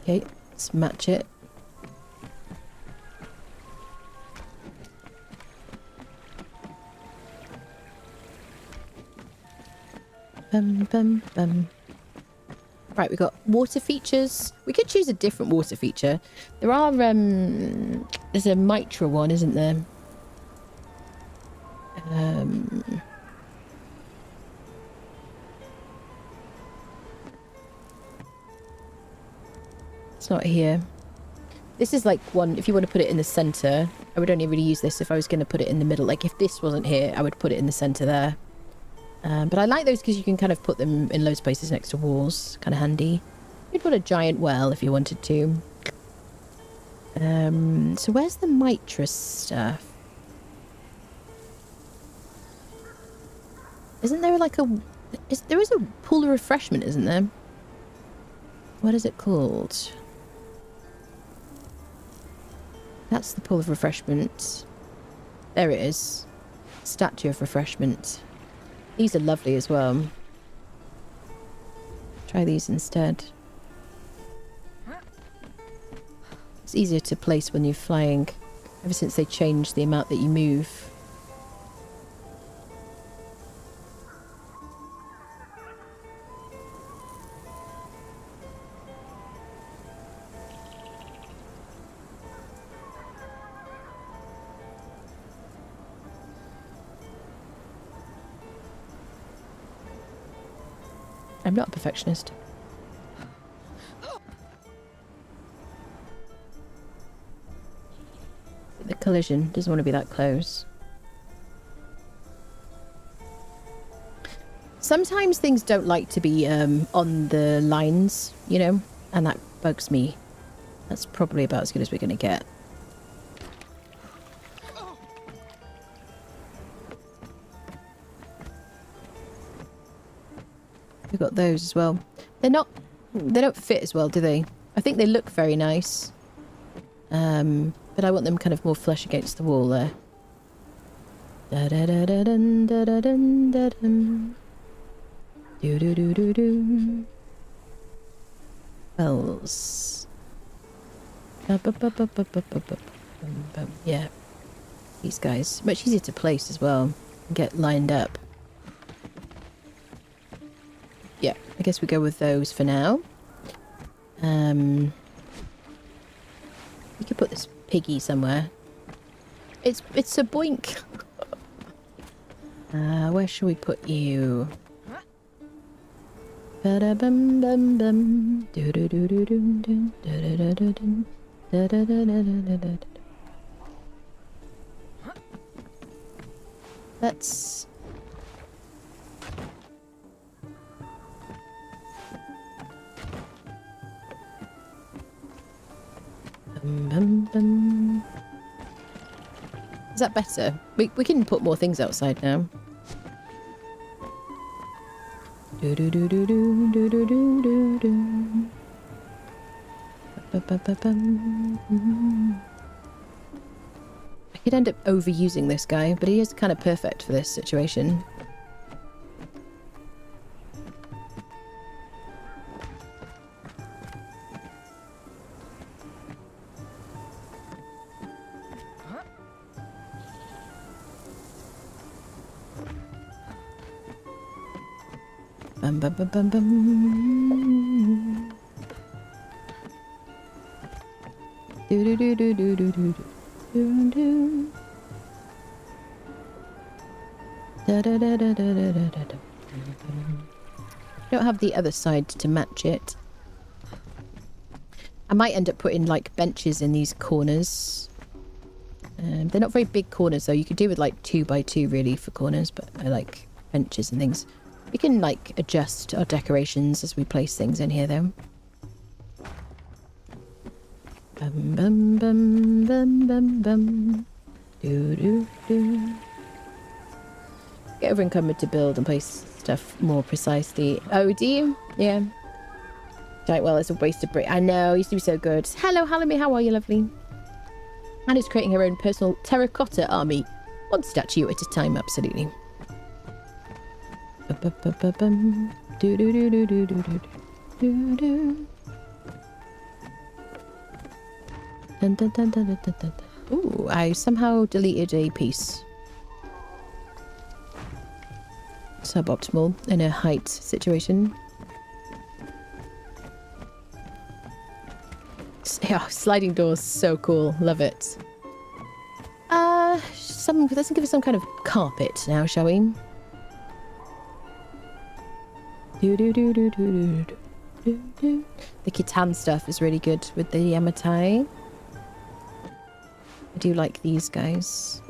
Okay, let's match it. Right, we've got water features. We could choose a different water feature. There are, there's a Mitra one, isn't there? It's not here. This is like one, if you want to put it in the center, I would only really use this if I was going to put it in the middle. Like if this wasn't here, I would put it in the center there. But I like those because you can kind of put them in loads of places next to walls. Kind of handy. You'd put a giant well if you wanted to. So where's the Mitra stuff? Isn't there like a... there is a pool of refreshment, isn't there? What is it called? That's the pool of refreshment. There it is. Statue of refreshment. These are lovely as well. Try these instead. It's easier to place when you're flying, ever since they changed the amount that you move. I'm not a perfectionist. The collision doesn't want to be that close. Sometimes things don't like to be on the lines, you know, and that bugs me. That's probably about as good as we're going to get. We've got those as well. They don't fit as well, do they? I think they look very nice. But I want them kind of more flush against the wall there. Da da da da dun da da dun da dun. Do do do do do. Bells. Yeah. These guys. Much easier to place as well. And get lined up. Yeah, I guess we go with those for now. We could put this piggy somewhere. It's a boink. Where shall we put you? Ba-da-bum bum bum. Do-do-do-do-dum-dum. Da-da-da-da-dum. Da-da-da-da-da-da-da. Let's... Bum, bum. Is that better? We can put more things outside now. Do do do do do do do do do do. I could end up overusing this guy, but he is kind of perfect for this situation. Bum, bum, bum, bum, bum. Do do do do do do do do do. Da da da da da da da da. Don't have the other side to match it. I might end up putting like benches in these corners. They're not very big corners though. You could do with like 2x2 really for corners, but I like benches and things. We can like adjust our decorations as we place things in here though. Bum bum bum bum bum bum. Do do do. Get over encumbered to build and place stuff more precisely. Oh, do you? Yeah. Right, well, it's a waste of brick. I know, it used to be so good. Hello, Halloumi, how are you, lovely? Anna's creating her own personal terracotta army. One statue at a time, absolutely. Do do do do do do do do do. Dun dun dun dun dun dun dun. Ooh, I somehow deleted a piece. Suboptimal in a height situation. Yeah, sliding doors, so cool. Love it. Let's give it some kind of carpet now, shall we? Do do do do do do do do. The Khitan stuff is really good with the Yamatai. I do like these guys.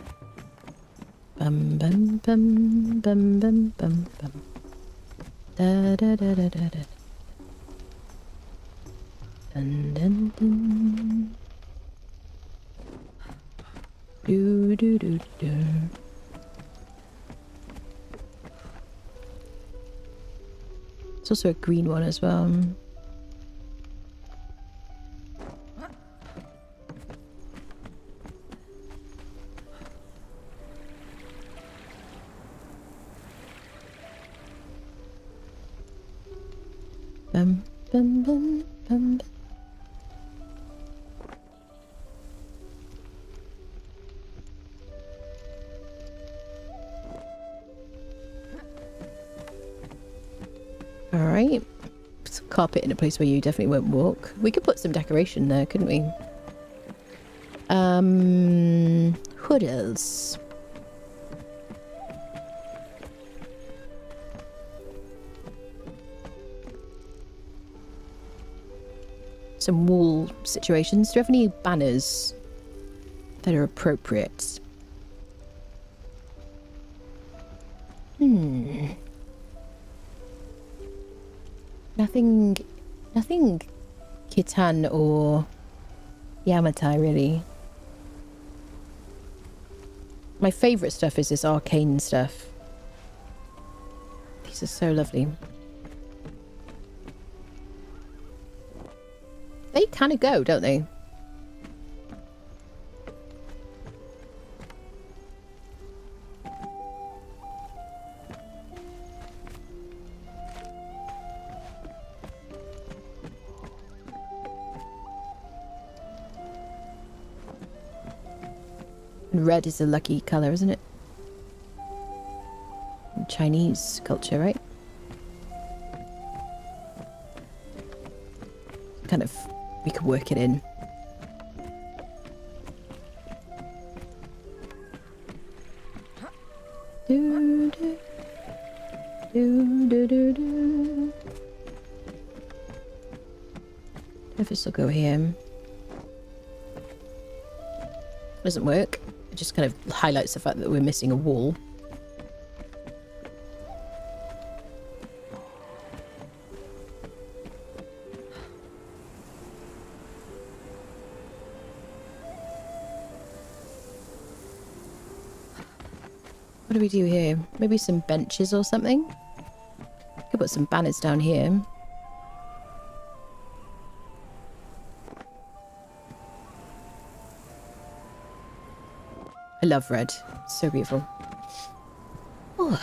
Bum bum bum bum bum bum bum. Da da da da da da. Dun dun dun. Do do do do. It's also a green one as well. Bum bum bum bum. Alright. Some carpet in a place where you definitely won't walk. We could put some decoration there, couldn't we? What else? some wall situations. Do you have any banners that are appropriate? Nothing Khitan or Yamatai, really. My favourite stuff is this arcane stuff. These are so lovely. They kind of go, don't they? And red is a lucky colour, isn't it? In Chinese culture, right? Kind of, we could work it in. Do, do, do, do, do, do. If this will go here. Doesn't work. It just kind of highlights the fact that we're missing a wall. What do we do here? Maybe some benches or something? Could put some banners down here. I love red. It's so beautiful. Oh,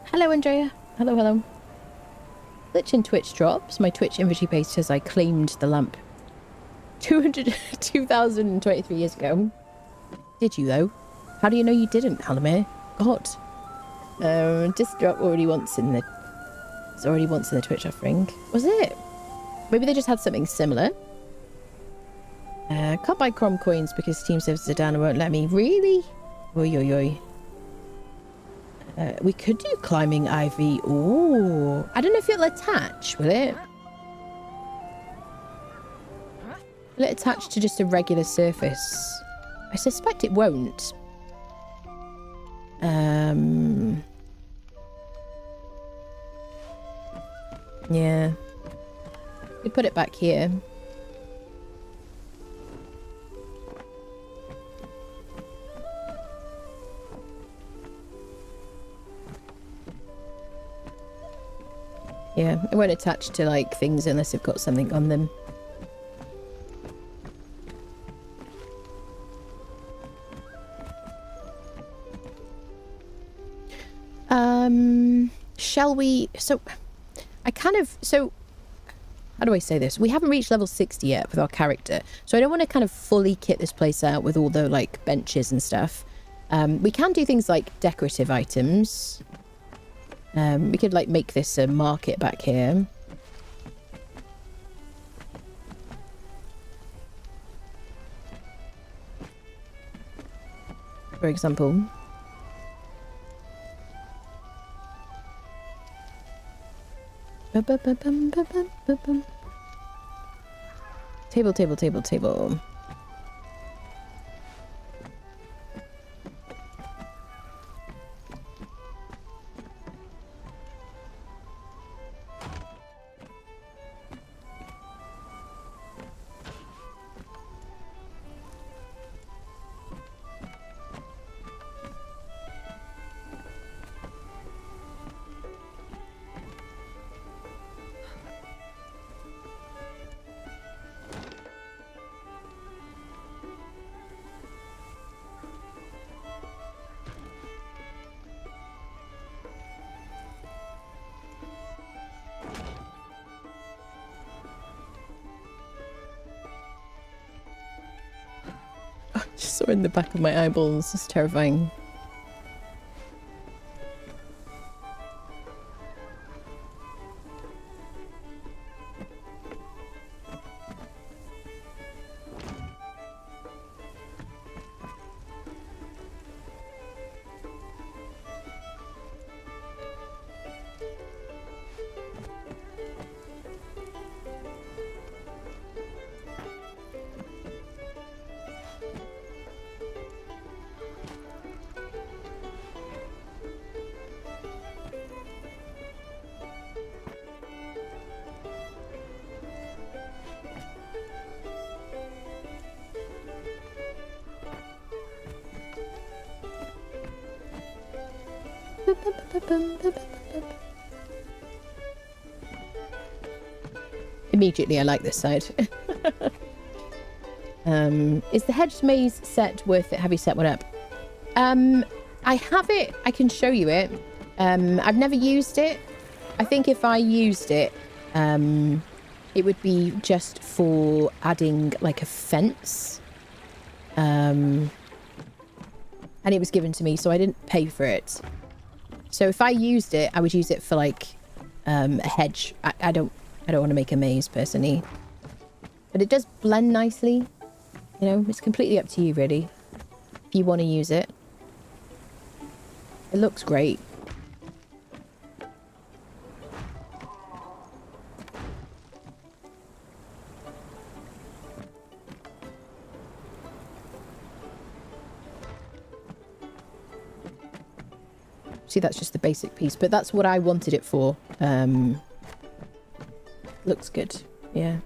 hello, Andrea. Hello, hello. Glitch in Twitch drops. My Twitch inventory page says I claimed the lamp 2,023 years ago. Did you, though? How do you know you didn't, Halimir? God. Just drop already once in the... It's already once in the Twitch offering. Was it? Maybe they just had something similar. Can't buy Crom coins because Steam servers are down and won't let me. Really? Oi, oi, oi. We could do climbing ivy. Oh, I don't know if it'll attach, will it? Will it attach to just a regular surface? I suspect it won't. Yeah. We put it back here. Yeah, it won't attach to like things unless they've got something on them. Shall we... So, I kind of... So, how do I say this? We haven't reached level 60 yet with our character. So I don't want to kind of fully kit this place out with all the like benches and stuff. We can do things like decorative items. We could like make this a market back here. For example. Table, table, table, table. Just saw in the back of my eyeballs. It's terrifying. Immediately, I like this side. Is the hedge maze set worth it? Have you set one up? I have it. I can show you it. I've never used it. I think if I used it, it would be just for adding like a fence. And it was given to me, so I didn't pay for it. So if I used it, I would use it for like a hedge. I don't want to make a maze personally, but it does blend nicely. You know, it's completely up to you really. If you want to use it, it looks great. See, that's just the basic piece, but that's what I wanted it for. Looks good. Yeah.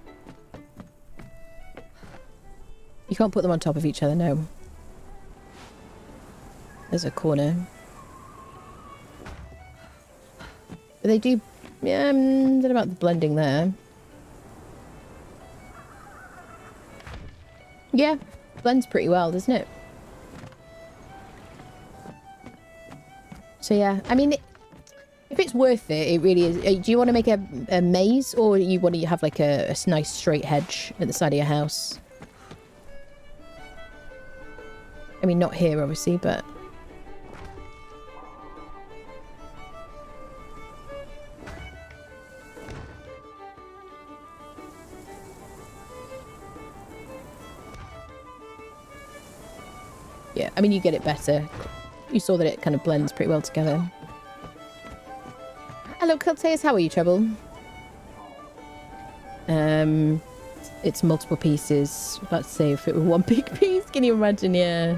You can't put them on top of each other, no. There's a corner. But they do... Yeah, I don't know about the blending there. Yeah, blends pretty well, doesn't it? So yeah, I mean, if it's worth it, it really is. Do you want to make a maze, or you want to have like a nice straight hedge at the side of your house? I mean, not here, obviously, but... Yeah, I mean, you get it better. You saw that it kind of blends pretty well together. Hello, Kilteus. How are you, Trouble? It's multiple pieces. About to say if it were one big piece. Can you imagine? Yeah.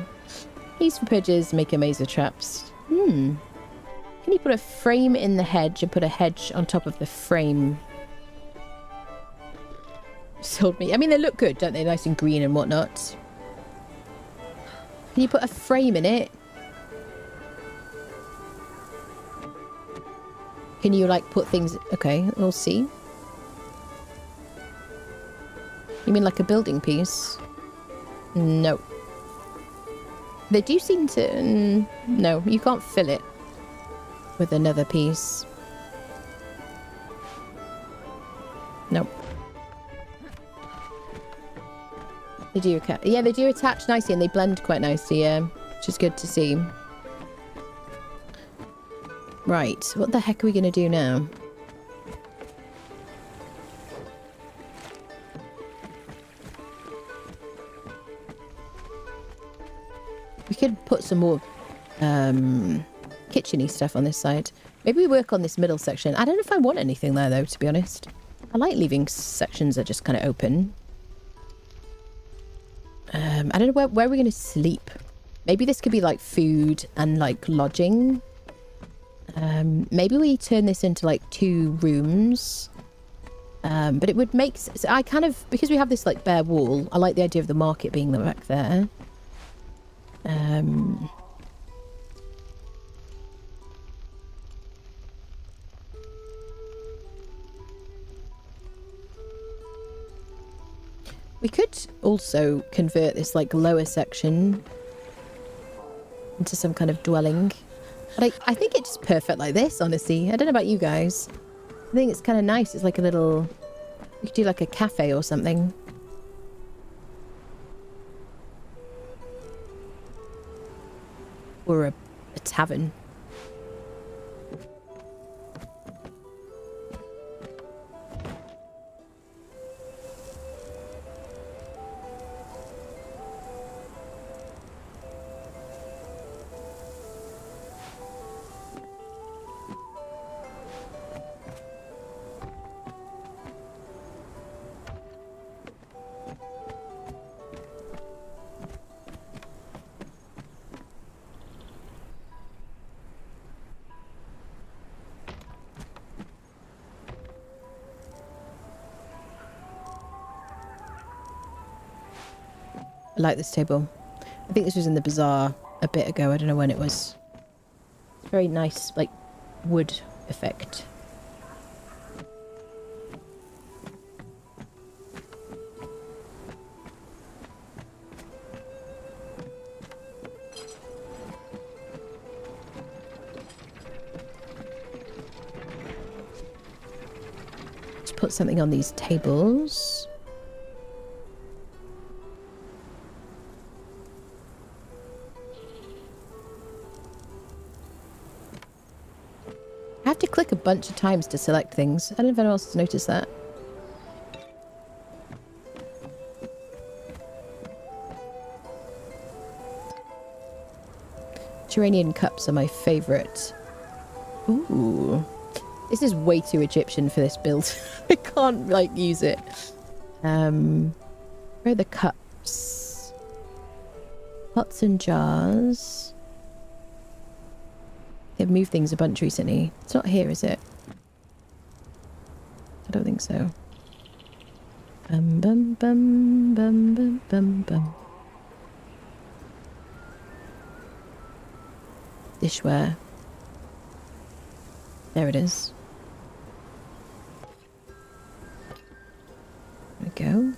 Piece for purges, make a maze of traps. Can you put a frame in the hedge and put a hedge on top of the frame? Sold me. I mean, they look good, don't they? Nice and green and whatnot. Can you put a frame in it? Can you, like, put things... Okay, we'll see. You mean like a building piece? No. They do seem to... No, you can't fill it with another piece. Nope. They do... Yeah, they do attach nicely and they blend quite nicely, yeah. Which is good to see. Right, what the heck are we going to do now? We could put some more kitchen-y stuff on this side. Maybe we work on this middle section. I don't know if I want anything there, though, to be honest. I like leaving sections that are just kind of open. I don't know where we're going to sleep. Maybe this could be, like, food and, like, lodging. Maybe we turn this into like 2 rooms, but it would make sense. I kind of, because we have this like bare wall, I like the idea of the market being back there. We could also convert this like lower section into some kind of dwelling. But I think it's just perfect like this, honestly. I don't know about you guys. I think it's kind of nice. It's like a little... You could do like a cafe or something. Or a tavern. I like this table. I think this was in the Bazaar a bit ago. I don't know when it was. It's very nice, like wood effect. Let's put something on these tables. I have to click a bunch of times to select things. I don't know if anyone else has noticed that. Turanian cups are my favourite. Ooh. This is way too Egyptian for this build. I can't, like, use it. Where are the cups? Pots and jars. They've moved things a bunch recently. It's not here, is it? I don't think so. Bum bum bum bum bum bum bum. Dishware. There it is. There we go.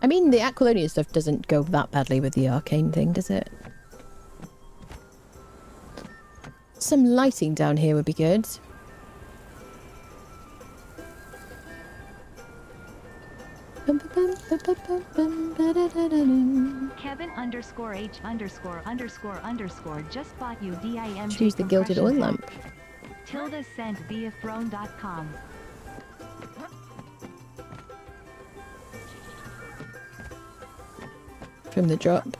I mean, the Aquilonian stuff doesn't go that badly with the arcane thing, does it? Some lighting down here would be good.
Kevin_H__ just bought you DIM.
Choose the gilded oil lamp.
Tilda sent via throne.com.
From the drop.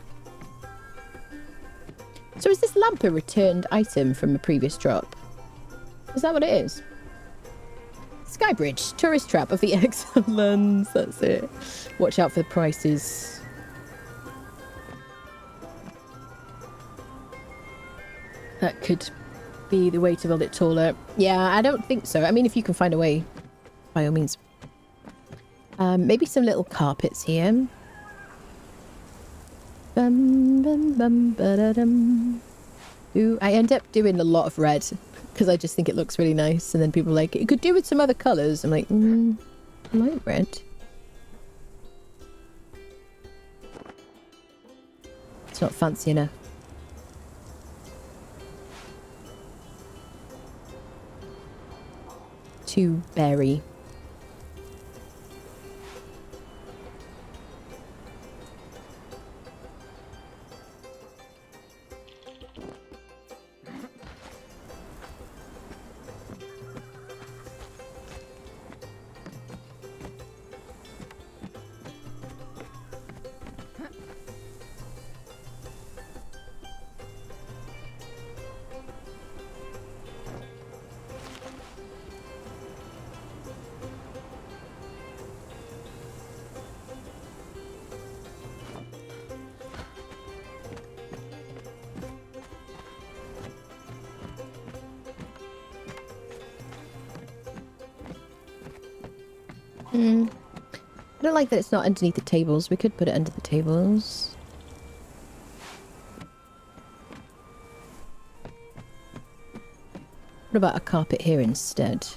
So is this lamp a returned item from a previous drop? Is that what it is? Skybridge, tourist trap of the Excellence. That's it. Watch out for the prices. That could be the way to build it taller. Yeah, I don't think so. I mean, if you can find a way, by all means. Maybe some little carpets here. Bum, bum, bum, ba-da-dum. Ooh, I end up doing a lot of red because I just think it looks really nice, and then people are like, it could do with some other colours. I'm like, I like red. It's not fancy enough. Too berry. I don't like that it's not underneath the tables. We could put it under the tables. What about a carpet here instead?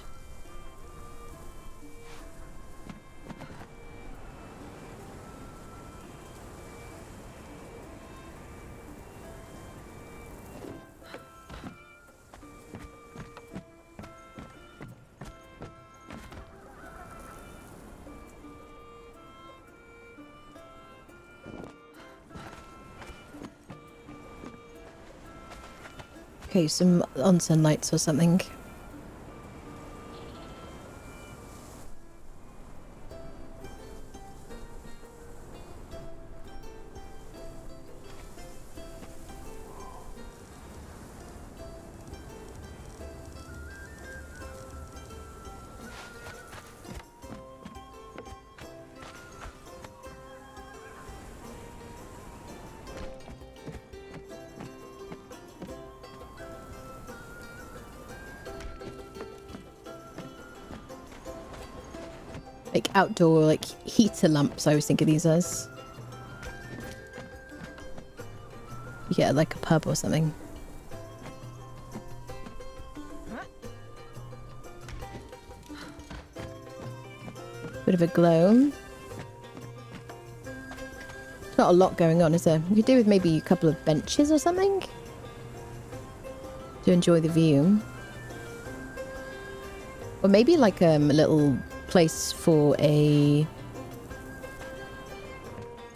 Okay, some onsen lights or something. like outdoor like heater lamps, I always think of these as. You get like a pub or something. Bit of a glow. There's not a lot going on, is there? We could do with maybe a couple of benches or something to enjoy the view. Or maybe like a little place for a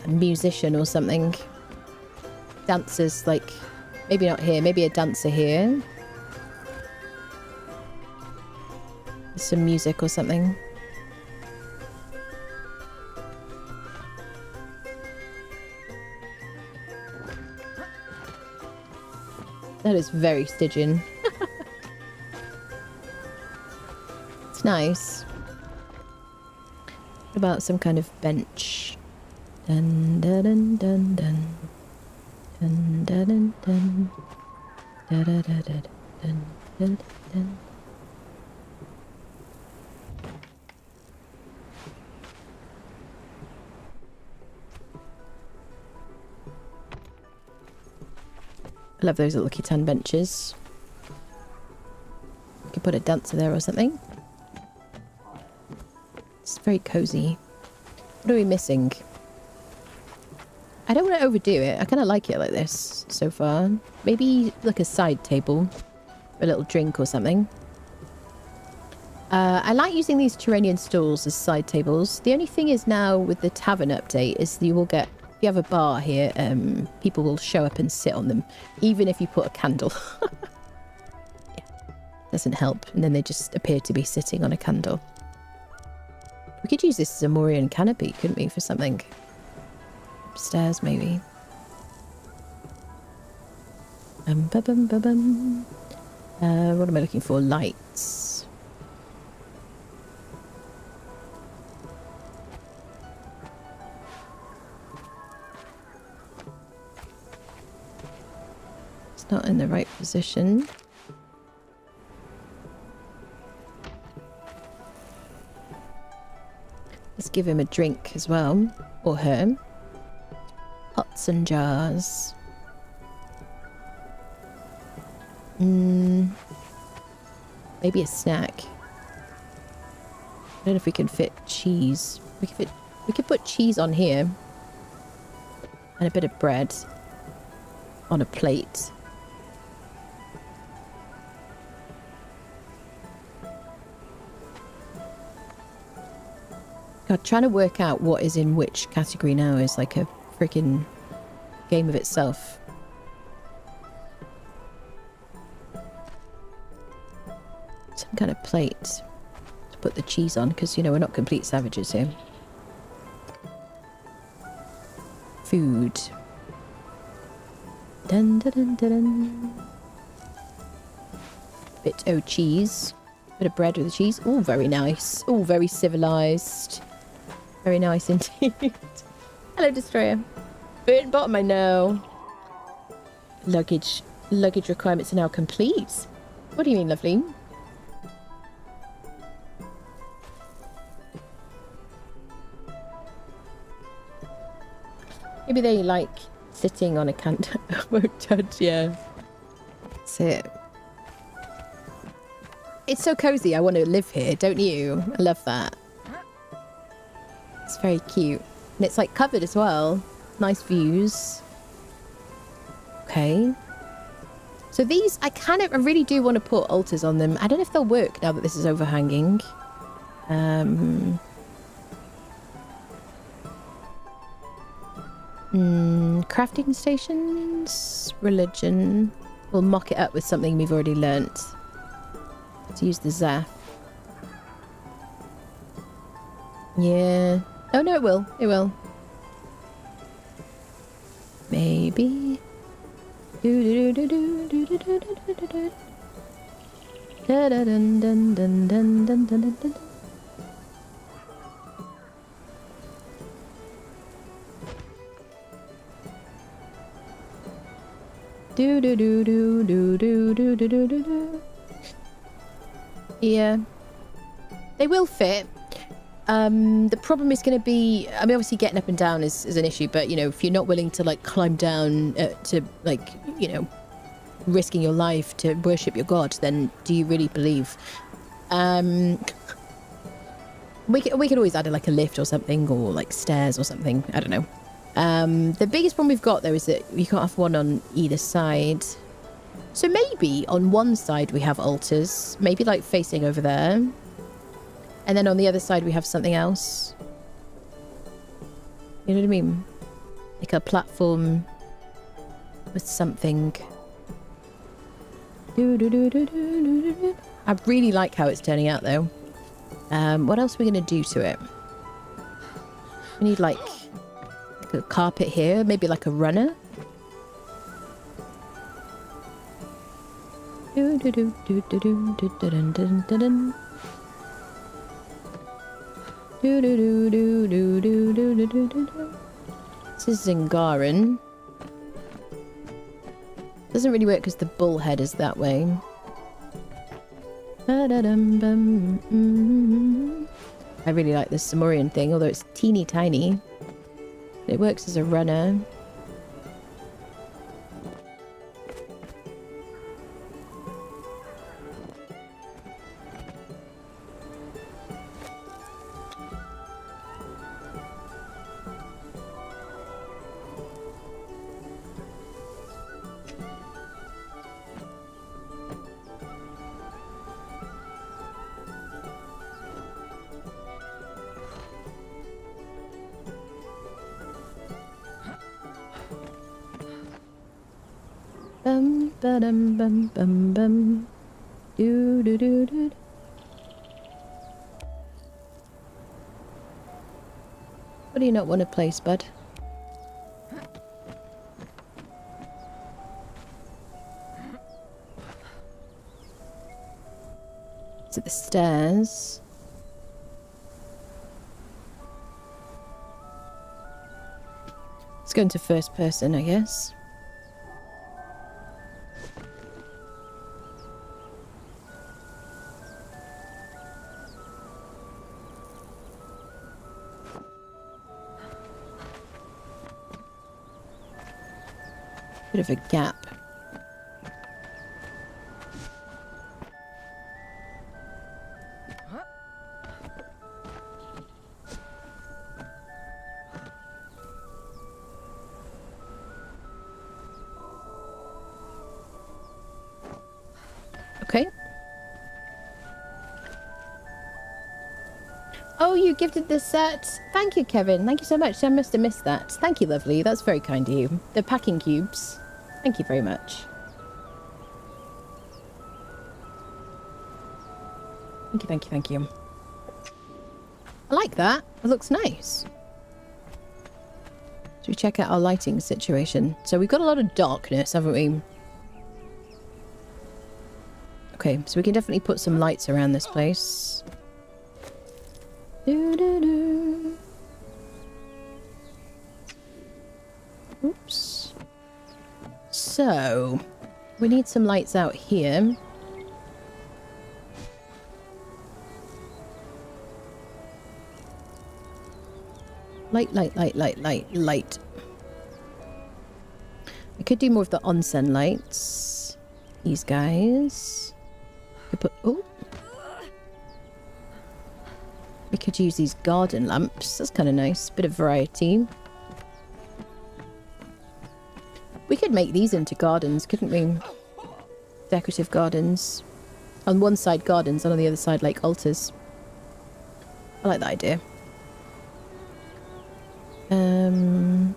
musician or something. Dancers, like, maybe not here, maybe a dancer here. Some music or something. That is very Stygian. It's nice. What about some kind of bench? Dun dun dun dun dun. Dun dun dun dun. Dun dun dun dun dun dun dun. I love those little Khitan benches. You could put a dancer there or something. It's very cozy. What are we missing? I don't want to overdo it. I kind of like it like this so far. Maybe like a side table. A little drink or something. I like using these Turanian stools as side tables. The only thing is now with the tavern update is you will get... If you have a bar here, people will show up and sit on them, even if you put a candle. Yeah, doesn't help. And then they just appear to be sitting on a candle. We could use this as a Morian canopy, couldn't we, for something? Upstairs, maybe. What am I looking for? Lights. Not in the right position. Let's give him a drink as well. Or her. Pots and jars. Maybe a snack. I don't know if we can fit cheese. We could put cheese on here. And a bit of bread. On a plate. God, trying to work out what is in which category now is like a freaking game of itself. Some kind of plate to put the cheese on, because, you know, we're not complete savages here. Food. Dun dun dun dun dun. Bit of cheese. Bit of bread with the cheese. Oh, very nice. Oh, very civilized. Very nice indeed. Hello, Destroyer. Burnt bottom, I know. Luggage requirements are now complete. What do you mean, lovely? Maybe they like sitting on a candle. Won't judge, yeah. That's it. It's so cozy. I want to live here, don't you? I love that. It's very cute. And it's like covered as well. Nice views. Okay. So these, I really do want to put altars on them. I don't know if they'll work now that this is overhanging. Crafting stations. Religion. We'll mock it up with something we've already learnt. Let's use the Zaf. Yeah. Oh no, it will. It will. Maybe. Do do do do do do do do do do. Da da dun dun dun dun dun dun dun. Do do do do do do do do do do. Yeah. They will fit. The problem is going to be, I mean, obviously getting up and down is an issue, but, you know, if you're not willing to, like, climb down to, like, you know, risking your life to worship your god, then do you really believe? We could always add, like, a lift or something, or, like, stairs or something. I don't know. The biggest problem we've got, though, is that you can't have one on either side. So maybe on one side we have altars, maybe, like, facing over there. And then on the other side we have something else. You know what I mean? Like a platform with something. I really like how it's turning out, though. What else are we going to do to it? We need, like a carpet here. Maybe like a runner. This is Zingaran. Doesn't really work because the bullhead is that way. I really like this Samorian thing, although it's teeny tiny. It works as a runner. Bum bum bum bum. Do do do do. What do you not want to place, bud? Is it the stairs? Let's go into first person, I guess. Bit of a gap. Okay. Oh, you gifted the set. Thank you, Kevin. Thank you so much. I must have missed that. Thank you, lovely. That's very kind of you. The packing cubes. Thank you very much. Thank you, thank you, thank you. I like that. It looks nice. Should we check out our lighting situation? So we've got a lot of darkness, haven't we? Okay, so we can definitely put some lights around this place. Doo-doo-doo. Oops. So, we need some lights out here. Light, light, light, light, light, light. I could do more of the onsen lights. These guys. Could put, oh. We could use these garden lamps. That's kind of nice. Bit of variety. We could make these into gardens, couldn't we? Decorative gardens. On one side gardens, and on the other side like altars. I like that idea. 1,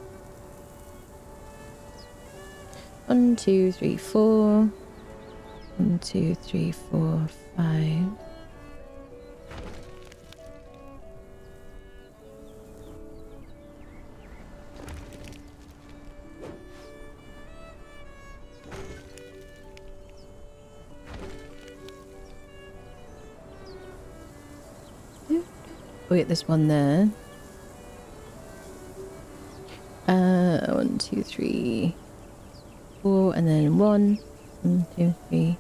2, 3, 4. 1, 2, 3, 4, 5. We'll get this one there. 1, 2, 3, 4, and then 1, 2, 3.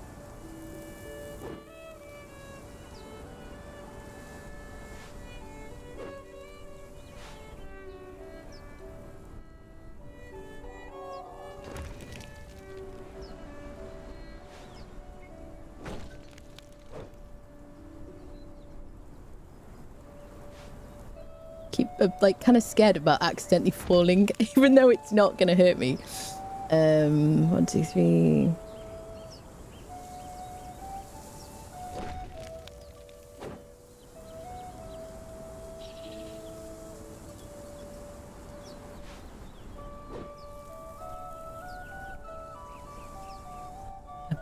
like kind of scared about accidentally falling, even though it's not gonna hurt me. 1, 2, 3.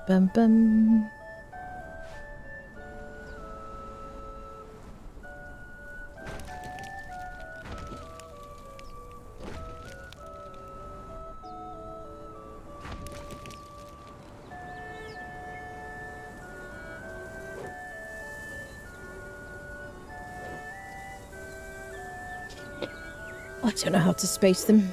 Bum bum. I don't know how to space them.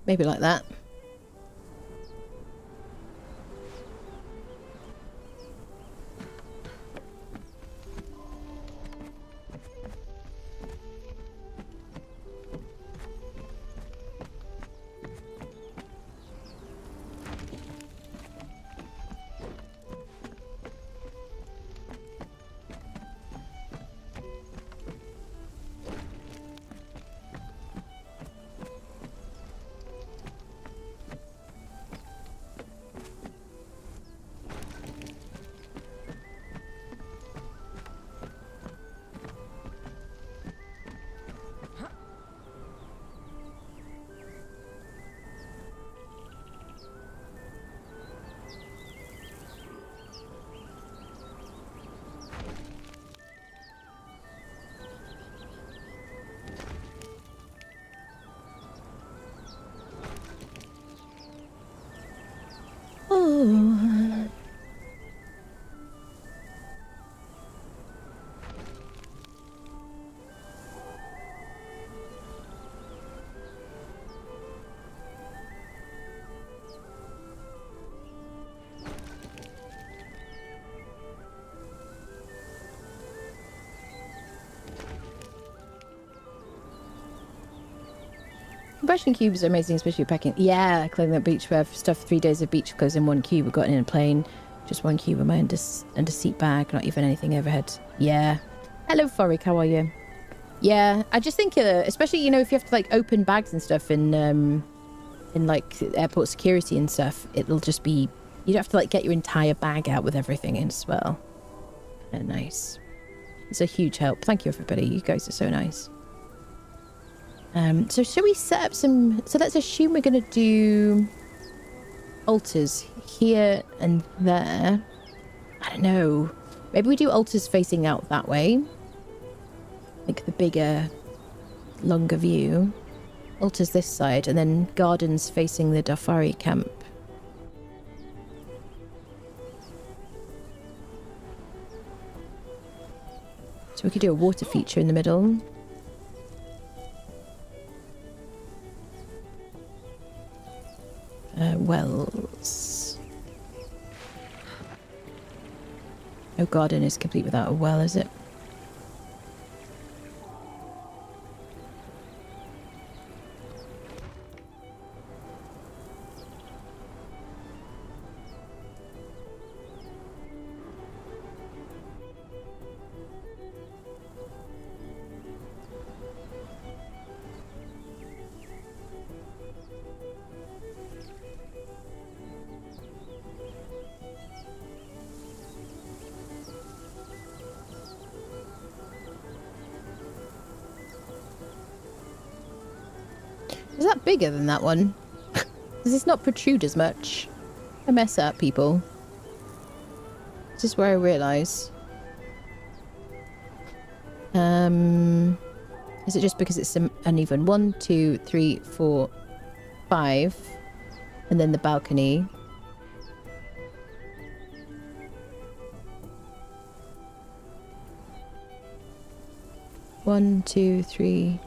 Maybe like that. Oh. Compression cubes are amazing, especially packing. Yeah, clothing that beach wear stuff. 3 days of beach clothes in one cube. We've got in a plane. Just one cube in my under seat bag. Not even anything overhead. Yeah. Hello, Forik. How are you? Yeah, I just think, especially, you know, if you have to like open bags and stuff in like airport security and stuff, it'll just be, you don't have to like get your entire bag out with everything in as well. Nice. It's a huge help. Thank you, everybody. You guys are so nice. So shall we set up some... So let's assume we're going to do altars here and there. I don't know. Maybe we do altars facing out that way. Like the bigger, longer view. Altars this side, and then gardens facing the Dafari camp. So we could do a water feature in the middle. Wells. No garden is complete without a well, is it? Is that bigger than that one? Does this not protrude as much? I mess up, people. This is where I realise. Is it just because it's uneven? 1, 2, 3, 4, 5. And then the balcony. One, two, three,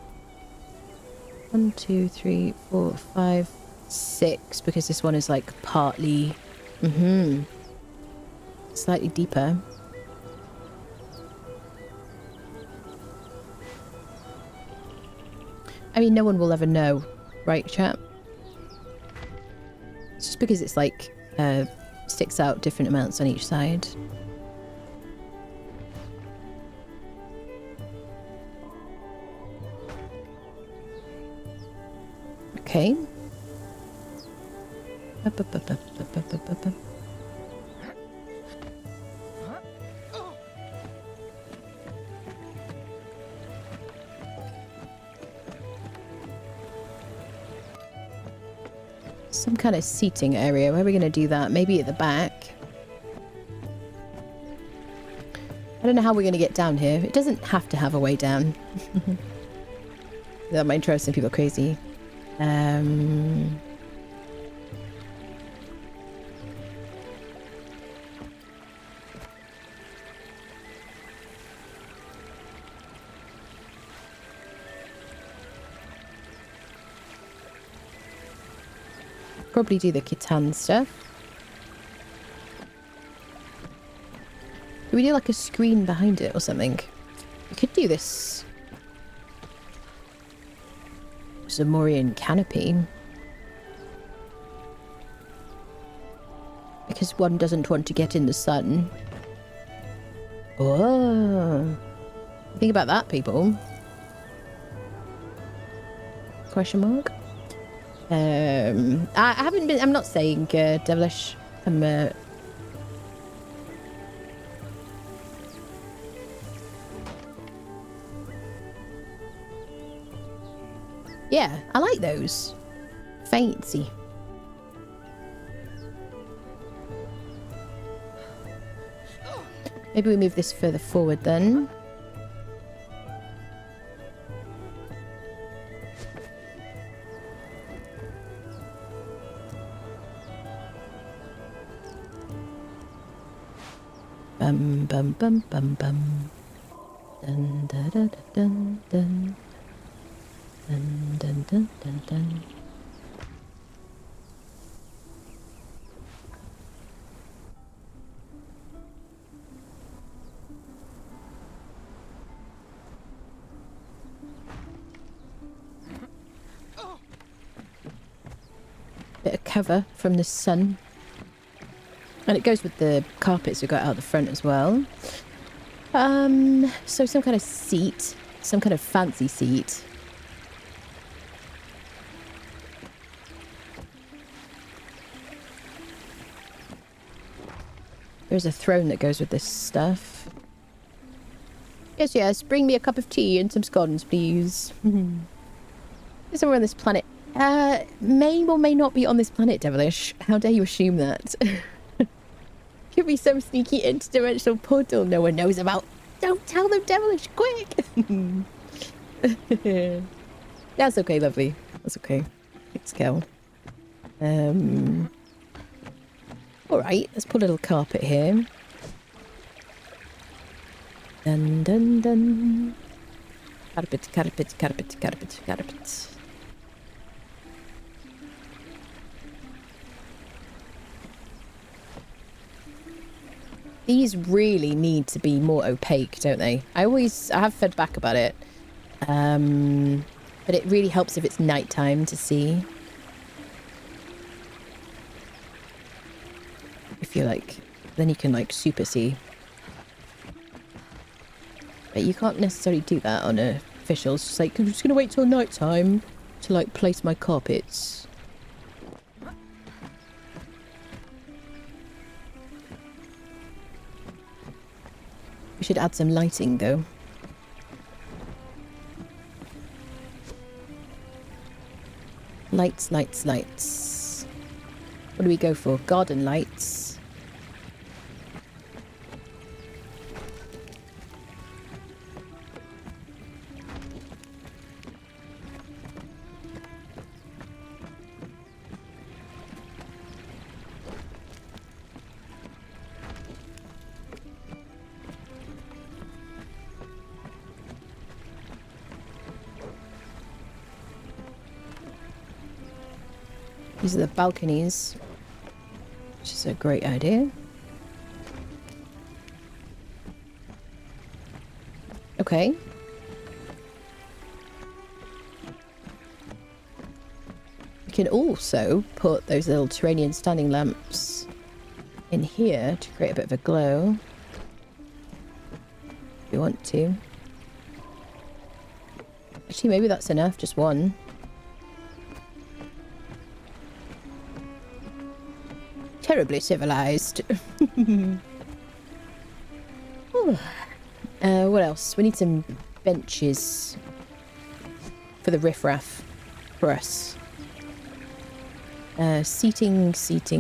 1, 2, 3, 4, 5, 6. Because this one is like partly, slightly deeper. I mean, no one will ever know, right, chat? It's just because it's like sticks out different amounts on each side. Okay. Some kind of seating area. Where are we going to do that? Maybe at the back. I don't know how we're going to get down here. It doesn't have to have a way down. That might drive some people crazy. Probably do the Khitan stuff. Do we do like a screen behind it or something? We could do this Zamorian canopy. Because one doesn't want to get in the sun. Oh. Think about that, people. Question mark? I haven't been... I'm not saying devilish. I'm... Yeah, I like those. Fancy. Maybe we move this further forward then. Bum bum bum bum bum. Dun dun dun dun dun. Dun dun dun dun dun. Bit of cover from the sun. And it goes with the carpets we got out the front as well. So some kind of seat. Some kind of fancy seat. There's a throne that goes with this stuff. Yes, yes, bring me a cup of tea and some scones, please. Somewhere on this planet. May or may not be on this planet, Devilish. How dare you assume that? Could be some sneaky interdimensional portal no one knows about. Don't tell them, Devilish, quick! That's okay, lovely. That's okay. Thanks, Kel. Alright, let's put a little carpet here. Dun dun dun. Carpet, carpet, carpet, carpet, carpet. These really need to be more opaque, don't they? I have fed back about it. But it really helps if it's nighttime to see. If you like, then you can like super see. But you can't necessarily do that on officials. It's just like, I'm just going to wait till nighttime to like place my carpets. We should add some lighting though. Lights, lights, lights. What do we go for? Garden lights. These are the balconies, which is a great idea. Okay. We can also put those little Turanian standing lamps in here to create a bit of a glow. If you want to. Actually, maybe that's enough, just one. Terribly civilized. What else? We need some benches for the riffraff for us. Seating. Seats.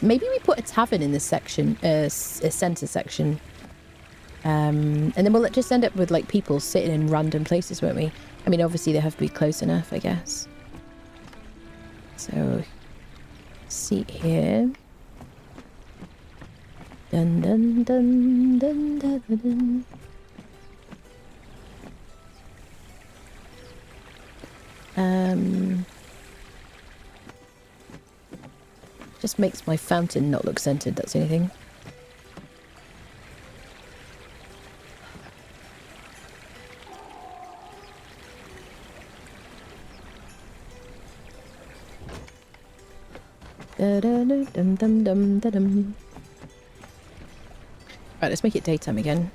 Maybe we put a tavern in this section, a centre section. And then we'll just end up with like people sitting in random places, won't we? I mean, obviously they have to be close enough, I guess. So, seat here. Dun dun dun dun dun dun. Just makes my fountain not look centered, that's the only thing. Right, let's make it daytime again.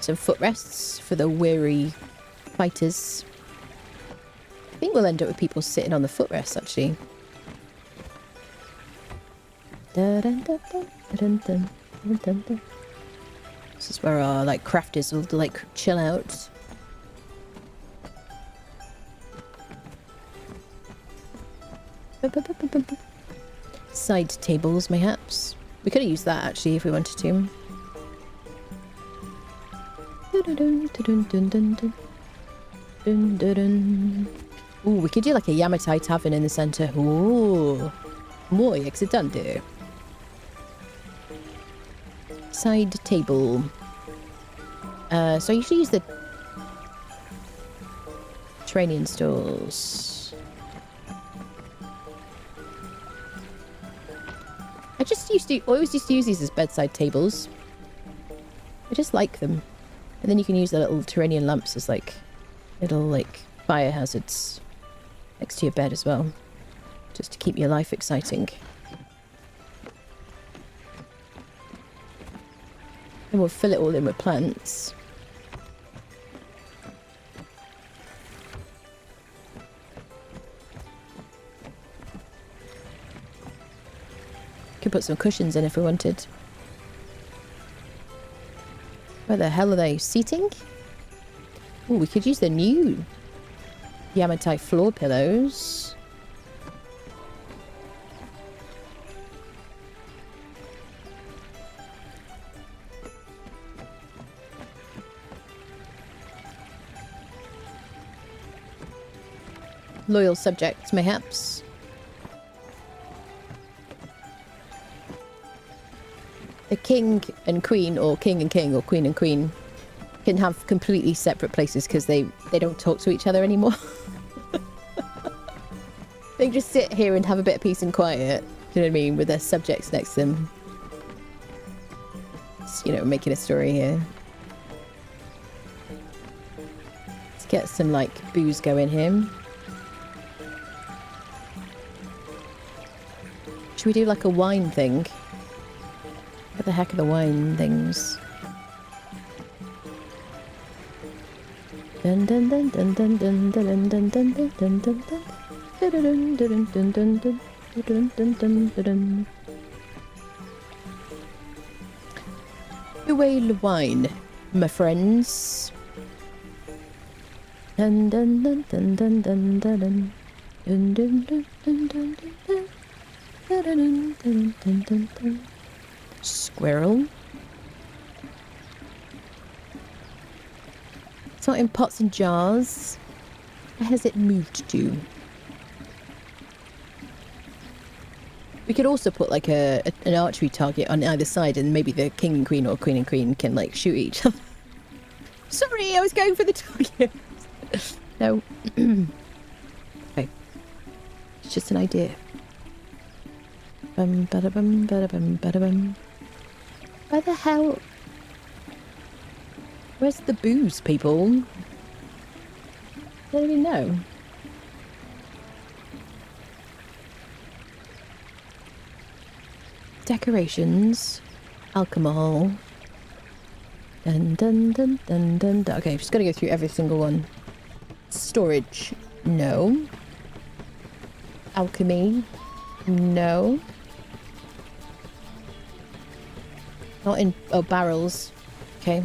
Some footrests for the weary fighters. I think we'll end up with people sitting on the footrests, actually. This is where our like crafters will like chill out. Side tables, mayhaps. We could have used that actually if we wanted to. Ooh, we could do like a Yamatai tavern in the centre. Ooh, muy excitante. Side table. So I usually use the Turanian stalls. I always used to use these as bedside tables. I just like them. And then you can use the little Turanian lamps as like little like fire hazards next to your bed as well. Just to keep your life exciting. And we'll fill it all in with plants. Could put some cushions in if we wanted. Where the hell are they? Seating? Oh, we could use the new Yamatai floor pillows. Loyal subjects, mayhaps. The king and queen, or king and king, or queen and queen, can have completely separate places because they don't talk to each other anymore. They just sit here and have a bit of peace and quiet, you know what I mean, with their subjects next to them. Just, you know, making a story here. Let's get some, like, booze going here. Should we do, like, a wine thing? What the heck are the wine things? Dun dun dun dun dun dun dun dun dun dun dun dun dun dun dun dun dun. Whale wine, my friends. Dun dun dun dun dun dun dun dun dun dun dun dun dun dun dun dun. Squirrel. It's not in pots and jars. Where has it moved to? We could also put like an archery target on either side, and maybe the king and queen or queen and queen can like shoot each other. Sorry, I was going for the target. No. Okay. It's just an idea. Bum bada bum bada bum bada bum. Where the hell? Where's the booze, people? I don't even know. Decorations, alcohol. Dun dun dun dun dun dun. Okay, just gotta go through every single one. Storage, no. Alchemy, no. Not in. Oh, barrels. Okay.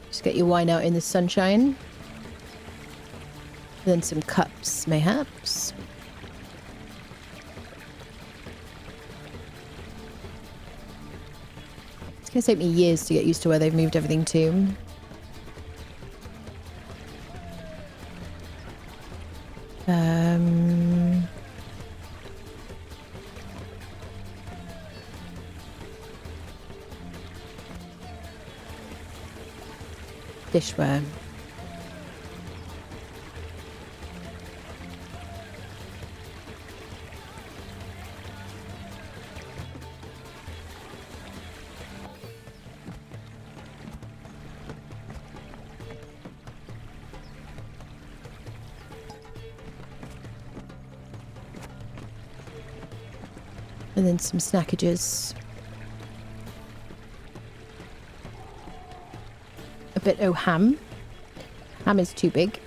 Just get your wine out in the sunshine. Then some cups, mayhaps. It's going to take me years to get used to where they've moved everything to. Dishware. And then some snackages. A bit of ham. Ham is too big.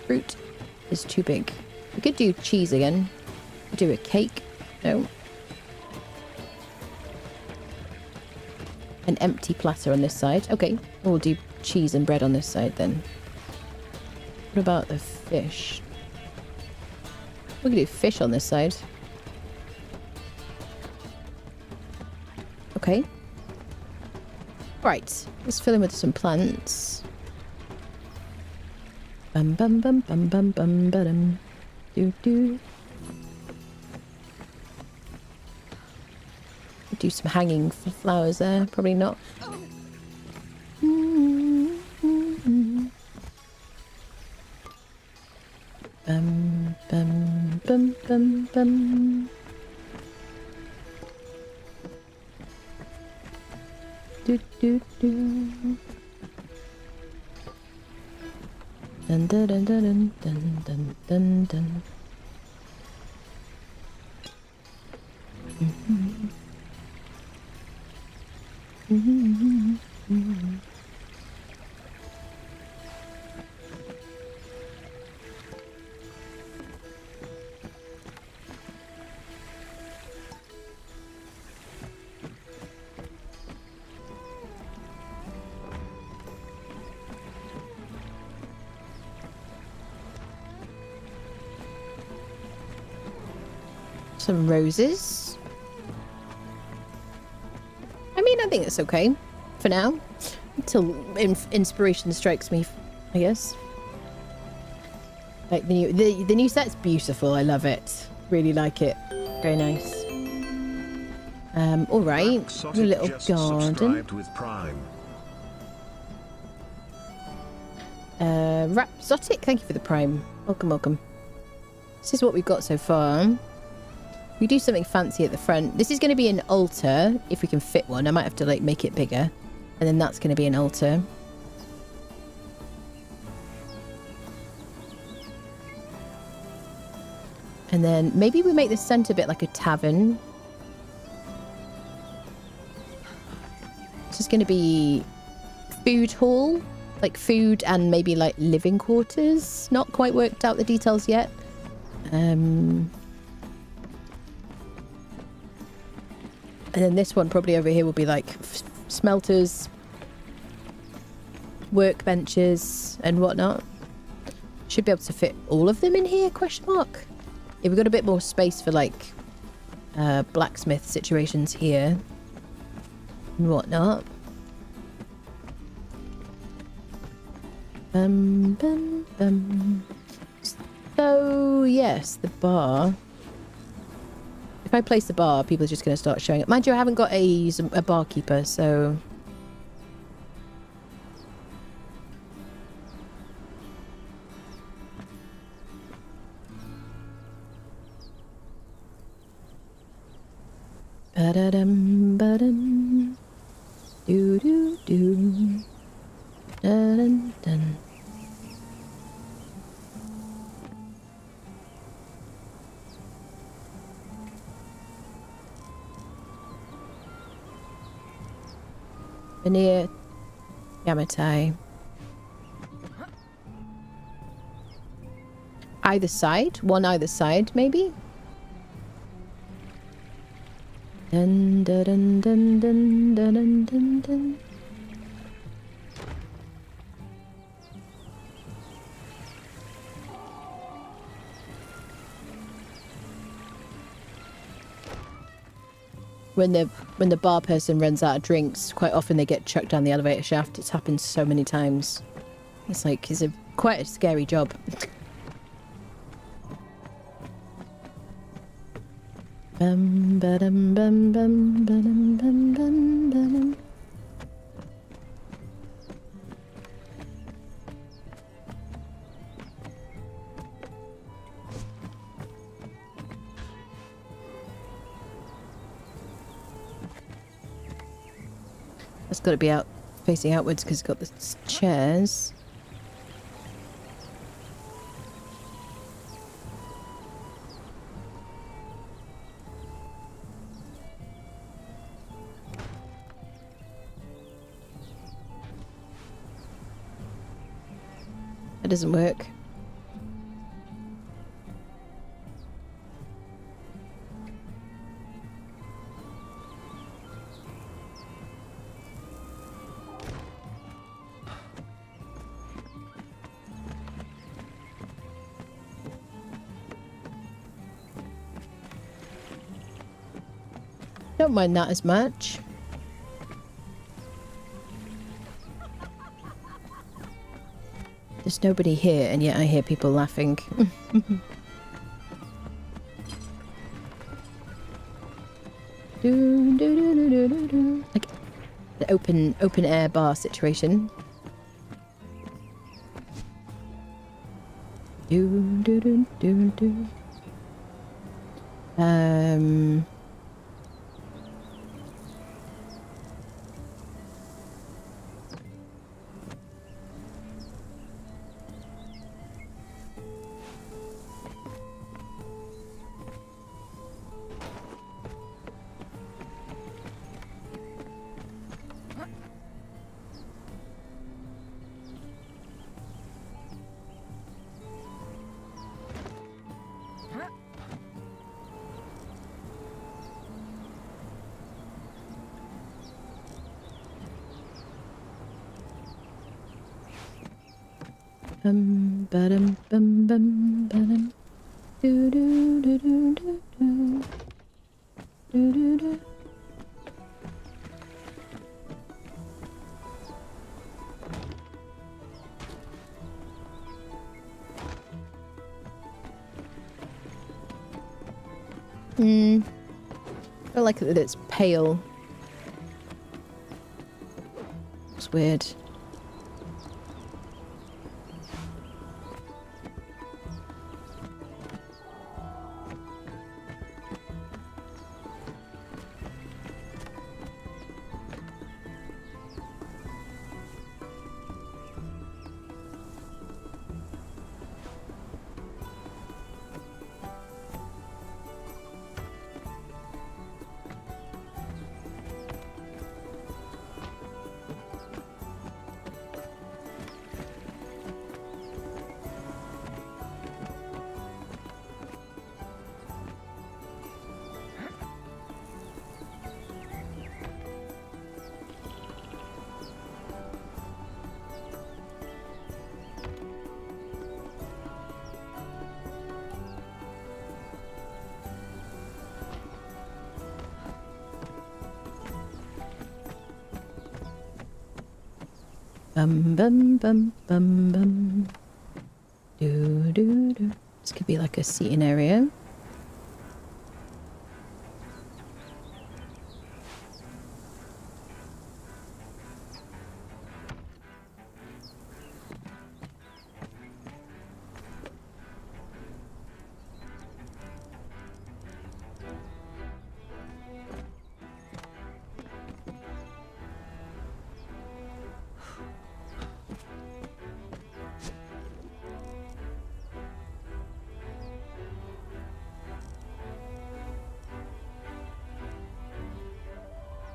Fruit is too big. We could do cheese again. Do a cake. No. An empty platter on this side. Okay, we'll do cheese and bread on this side then. What about the fish? We can do fish on this side. Okay. Right, let's fill in with some plants. Bum bum bum bum bum bum bum. Do do. Do some hanging flowers there. Probably not. Bum bum bum bum bum. Do do do. Dun dun dun dun dun dun dun dun. Mm-hmm. Mm-hmm. Mm-hmm. Some roses. I mean, I think it's okay for now, until inspiration strikes me, I guess. Like the new set's beautiful. I love it. Really like it. Very nice. All right, a little garden. Rhapsodic, thank you for the prime. Welcome, welcome. This is what we've got so far. We do something fancy at the front. This is going to be an altar, if we can fit one. I might have to like make it bigger. And then that's going to be an altar. And then maybe we make the centre bit like a tavern. This is going to be food hall. Like food and maybe like living quarters. Not quite worked out the details yet. And then this one probably over here will be like smelters, workbenches and whatnot. Should be able to fit all of them in here, question mark. Yeah, we've got a bit more space for like blacksmith situations here and whatnot. Bum, bum. So, yes, the bar. If I place the bar, people are just going to start showing up. Mind you, I haven't got a barkeeper, so... Ba-da-dum, ba-dum. Do-do-do. Dun-dun-dun. Near Yamatai. Either side? One either side, maybe? Dun dun dun dun dun dun dun dun. When the bar person runs out of drinks, quite often they get chucked down the elevator shaft. It's happened so many times. It's like, it's quite a scary job. Bum ba-dum bum bum ba-dum bum bum ba-dum. It's got to be out facing outwards because it's got the chairs. That doesn't work. Don't mind that as much. There's nobody here, and yet I hear people laughing. Do, do, do, do, do, do, do. Like the open air bar situation. Do, do, do, do, do. Ba-dum, bum, bum, ba-dum. Do, do, do, do, do, do. Do, do, do. I like that it's pale. It's weird. Bum bum bum bum bum. Do do do. This could be like a seating area.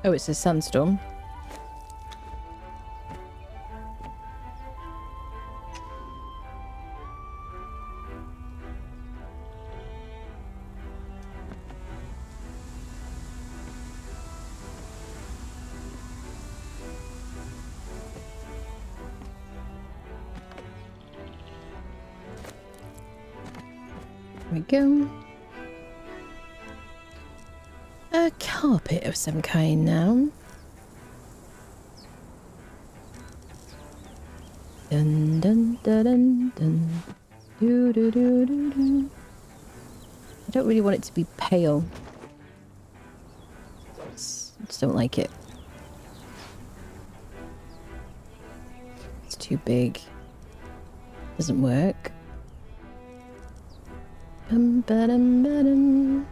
Oh, it's a sandstorm. There we go. A carpet of some kind now. Dun dun dun dun dun. Do do do do do. I don't really want it to be pale. Just don't like it. It's too big. Doesn't work. Bum ba dum ba dum.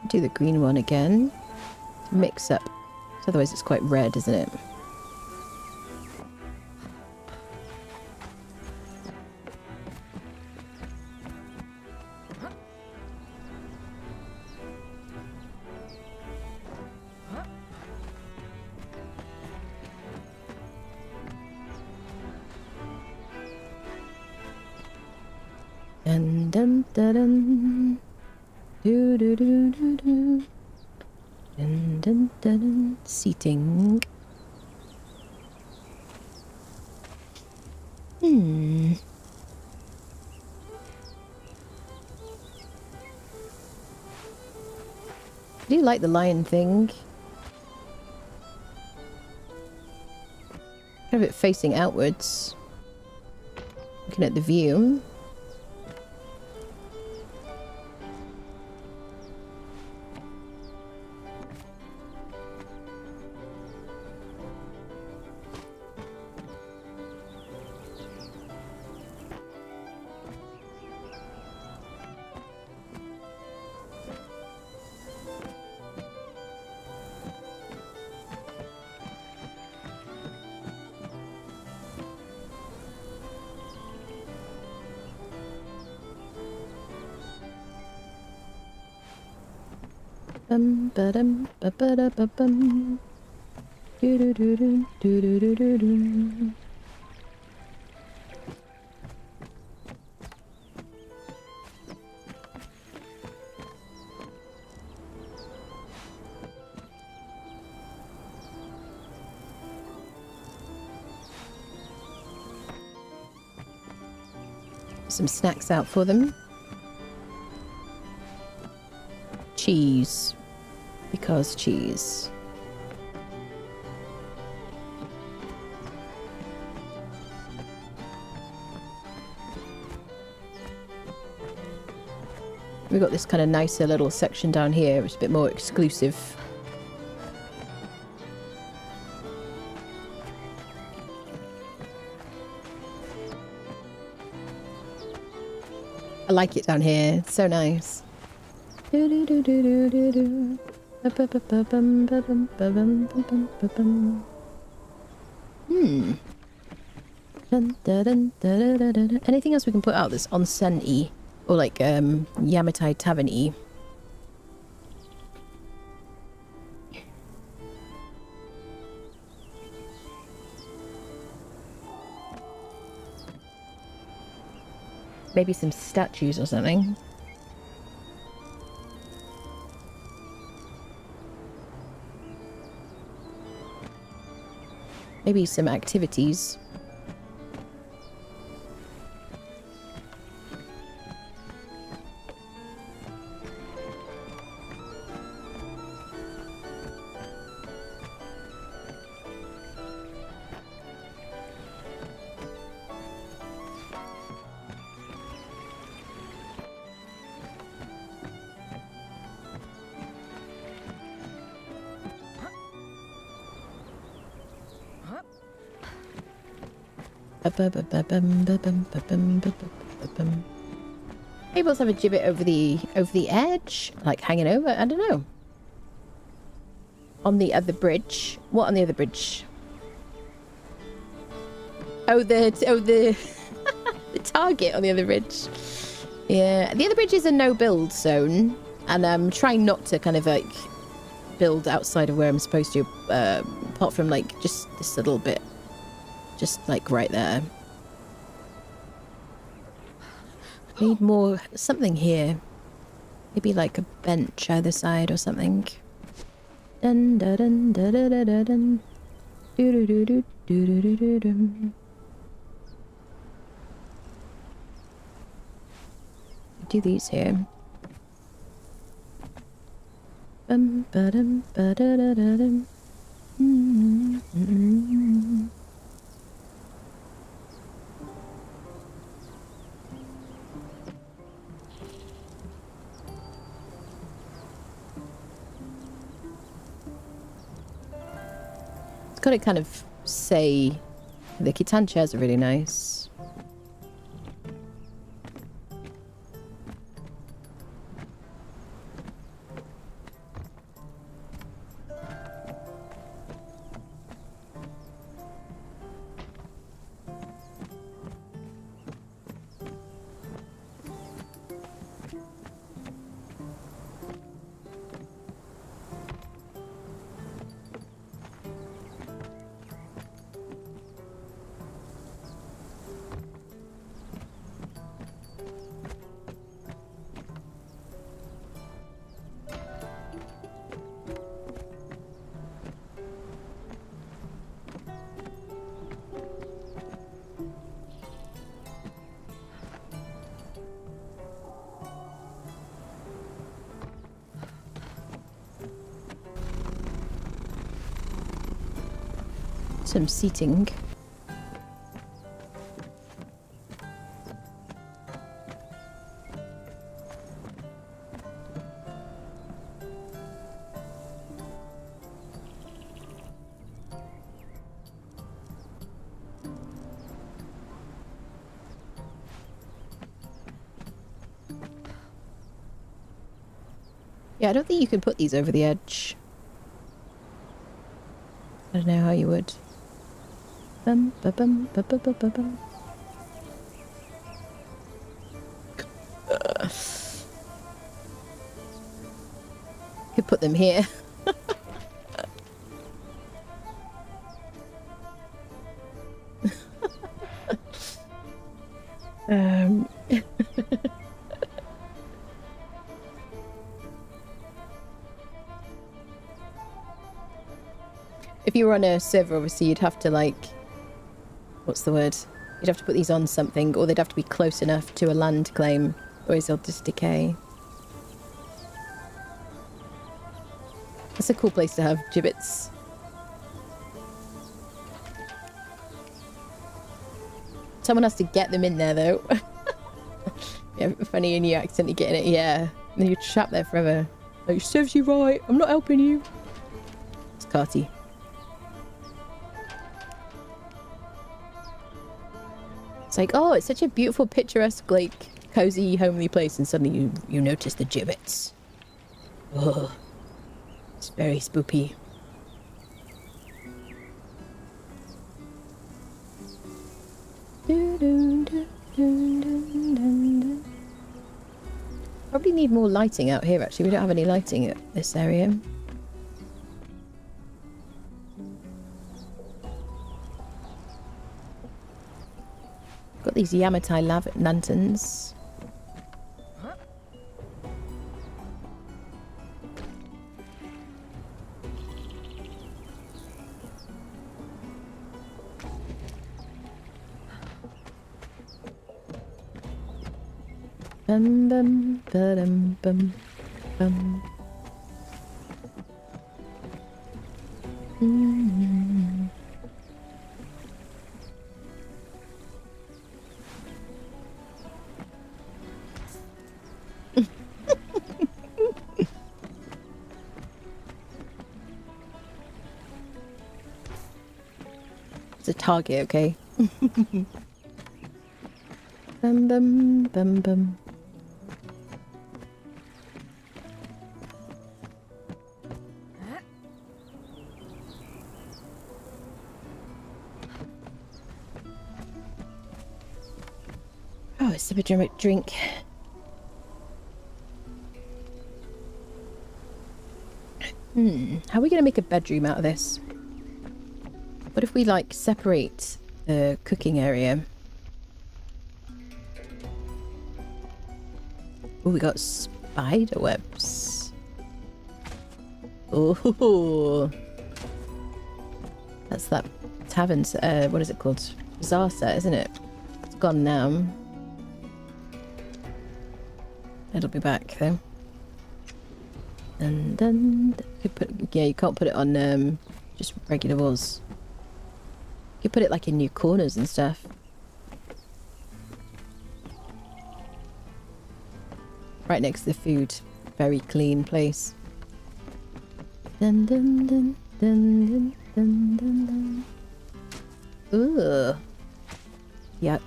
Do the green one again. Mix up. Otherwise it's quite red, isn't it? Dun dun dun dun. Do do do do do. Dun dun dun dun. Seating. I do like the lion thing. Kind of it facing outwards. Looking at the view. Bum ba dum ba ba da ba bum. Do do do do do do do do do. Some snacks out for them. Cheese. Because cheese. We've got this kind of nicer little section down here. It's a bit more exclusive. I like it down here. It's so nice. Do do do do do do do. Anything else we can put out that's onsen-y? Or like Yamatai Tavern-y? Maybe some statues or something. Maybe some activities. Able to have a gibbet over the edge, like hanging over. I don't know. On the other bridge. What on the other bridge? Oh, the the target on the other bridge. Yeah, the other bridge is a no-build zone, and I'm trying not to kind of like build outside of where I'm supposed to, apart from like just this little bit, just like right there. Need more something here. Maybe like a bench either side or something. Dun dun dun dun dun dun dun. Do do do do do do do do. Do these here. Bum ba dum ba da da da dum. It's got to kind of say the Khitan chairs are really nice. Some seating. Yeah, I don't think you can put these over the edge. I don't know how you would. Bum, ba, bum, ba, ba, ba, ba, bum. Could put them here. If you were on a server, obviously, you'd have to, like... What's the word? You'd have to put these on something, or they'd have to be close enough to a land claim, or they'll just decay. That's a cool place to have gibbets. Someone has to get them in there, though. Yeah, funny, and you accidentally get in it, yeah. And then you're trapped there forever. Like, serves you right, I'm not helping you. It's Carty. It's like, oh, it's such a beautiful, picturesque, like, cozy, homely place, and suddenly you notice the gibbets. Oh, it's very spoopy. Probably need more lighting out here, actually. We don't have any lighting at this area. Got these Yamatai lanterns. Bum bum ba-dum bum bum. It's a target, okay? Bum bum bum bum. Oh, it's a drink. How are we going to make a bedroom out of this? What if we, like, separate the cooking area? Oh, we got spider webs. Oh, that's that tavern, what is it called? Bazaar set, isn't it? It's gone now. It'll be back, though. And then yeah, you can't put it on just regular walls. You could put it like in new corners and stuff. Right next to the food. Very clean place. Dun dun dun dun dun dun dun dun. Ugh. Yuck.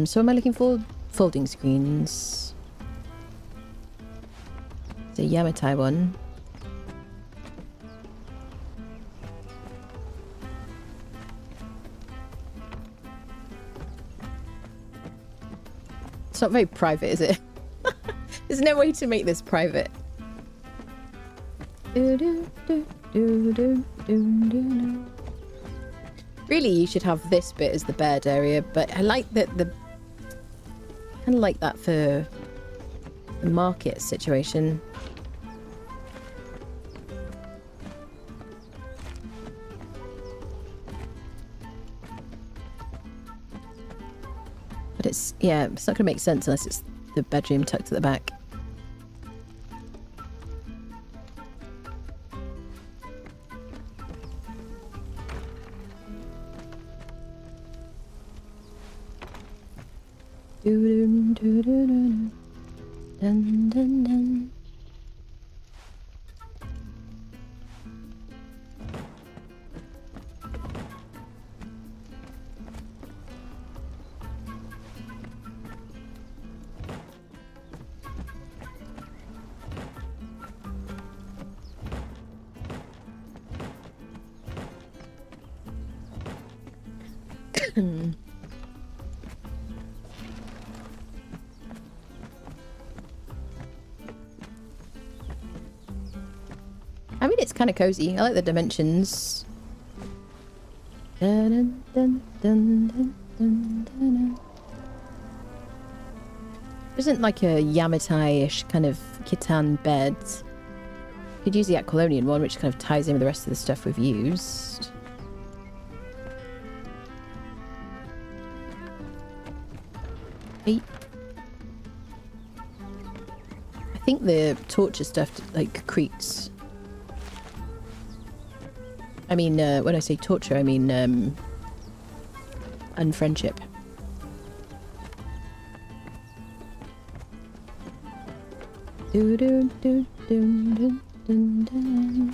So am I looking for folding screens? The Yamatai one. It's not very private, is it? There's no way to make this private. Really, you should have this bit as the bed area, but I like that kind of like that for the market situation. But it's, yeah, it's not going to make sense unless it's the bedroom tucked at the back. Dun, dun, dun, dun, dun, dun. I mean, it's kind of cozy. I like the dimensions. Dun, dun, dun, dun, dun, dun, dun. Isn't like a Yamatai-ish kind of Khitan bed. Could use the Aquilonian one, which kind of ties in with the rest of the stuff we've used. Hey. I think the torture stuff like creaks. I mean, when I say torture, I mean unfriendship. Do do do do do do do.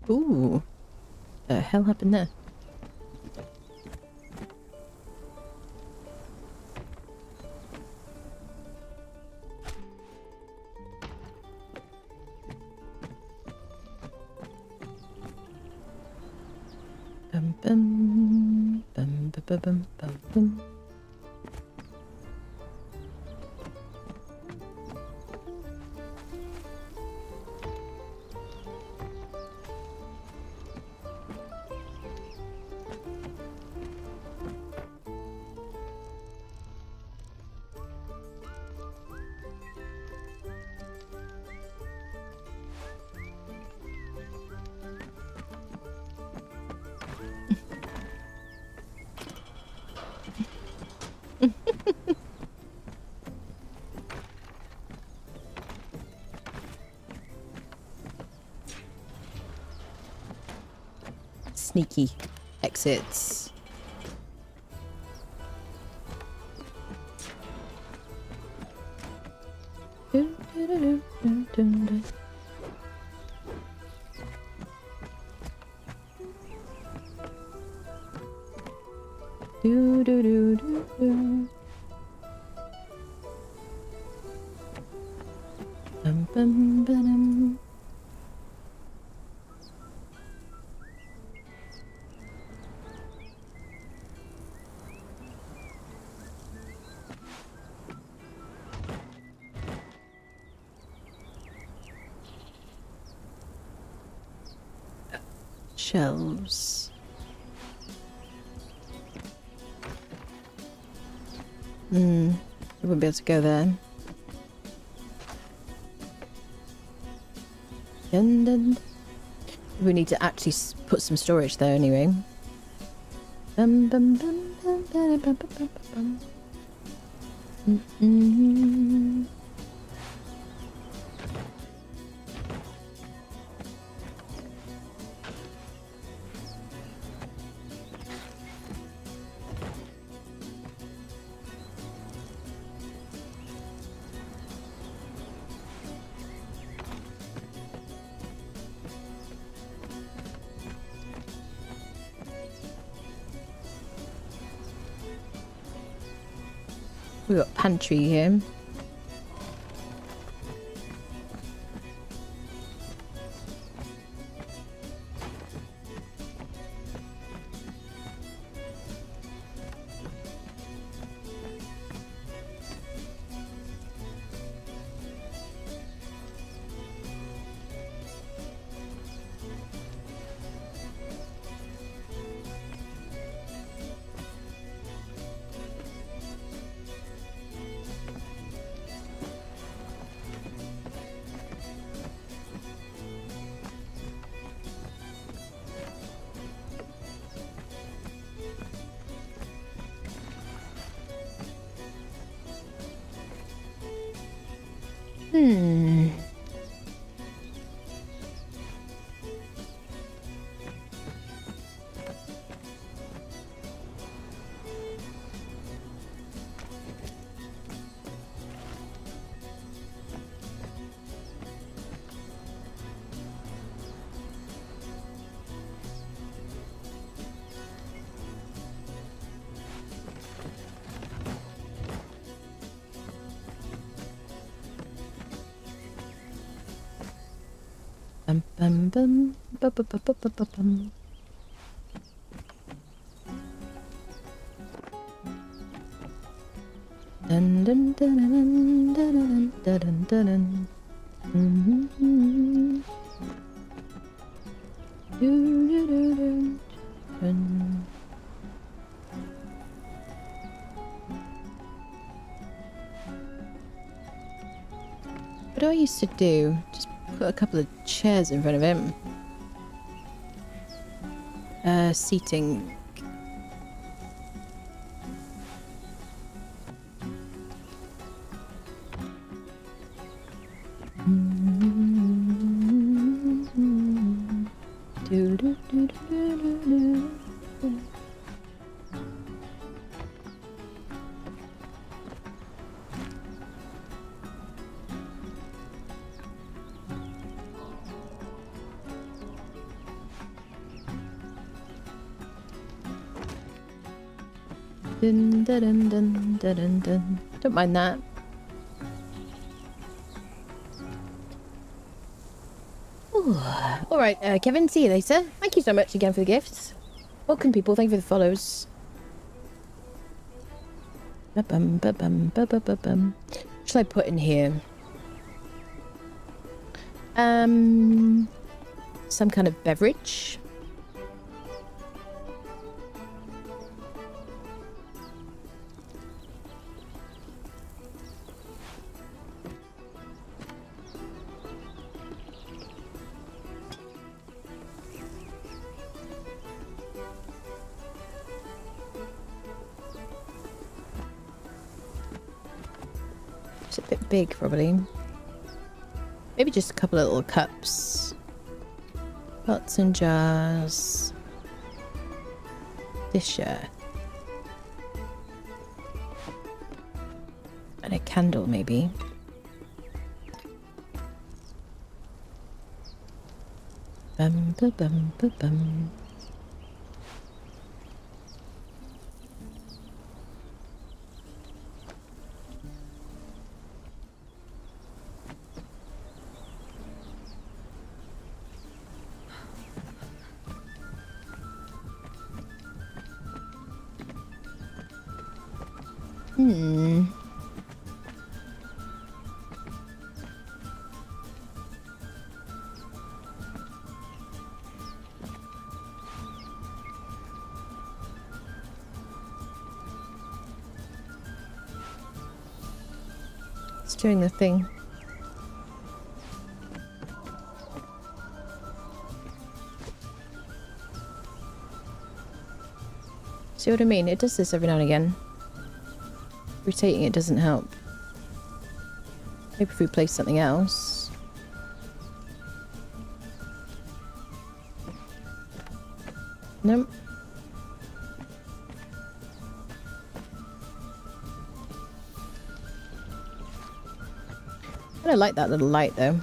Ooh. The hell happened there? bum, bum, bum, bum, bum, bum. Sneaky exits. Dun, dun, dun, dun, dun, dun. Do, do, do, do, do. Bum, bum, ba-dum. Shelves. I wouldn't be able to go there. Dun, dun. We need to actually put some storage there anyway. Bum, bum, bum, bum, bum, bum, bum, bum, bum. We've got pantry here. Bum, bum, bum, bum, bum, bum, bum, bum, bum. Dun, dun, dun, dun, dun, dun, dun, dun, dun. Mm-hmm. Do, do, do, do, dun. What do I used to do? Just put a couple of chairs in front of him. Seating. Do, do, do, do, do, do. Dun, dun, dun, dun, dun, dun, dun. Don't mind that. All right, Kevin, see you later. Thank you so much again for the gifts. Welcome, people. Thank you for the follows. Ba-bum, ba-bum, ba-ba-ba-bum. What should I put in here? Some kind of beverage. It's a bit big, probably. Maybe just a couple of little cups. Pots and jars. Disher. And a candle, maybe. Bum, ba, bum, ba, bum. It's doing the thing. See what I mean? It does this every now and again. Rotating it doesn't help. Maybe if we place something else. Nope. I don't like that little light though.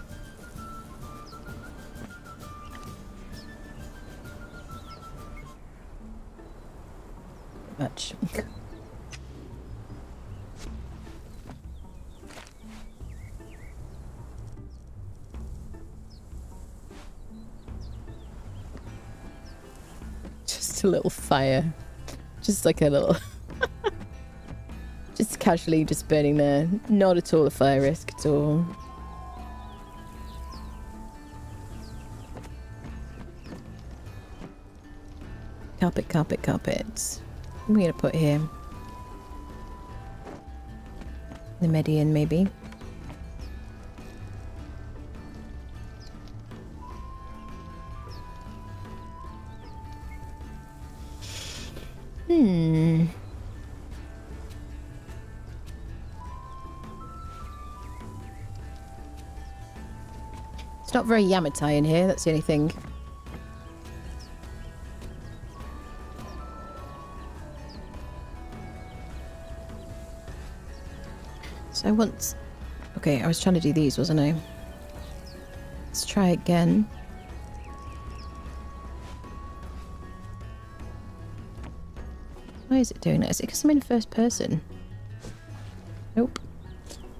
Much. Just a little fire. Just like a little... just casually just burning there. Not at all a fire risk at all. Carpet, carpet, carpet. What am I going to put here? The median, maybe. It's not very Yamatai in here, that's the only thing. So I want... Okay, I was trying to do these, wasn't I? Let's try again. Why is it doing that? Is it because I'm in first person? Nope.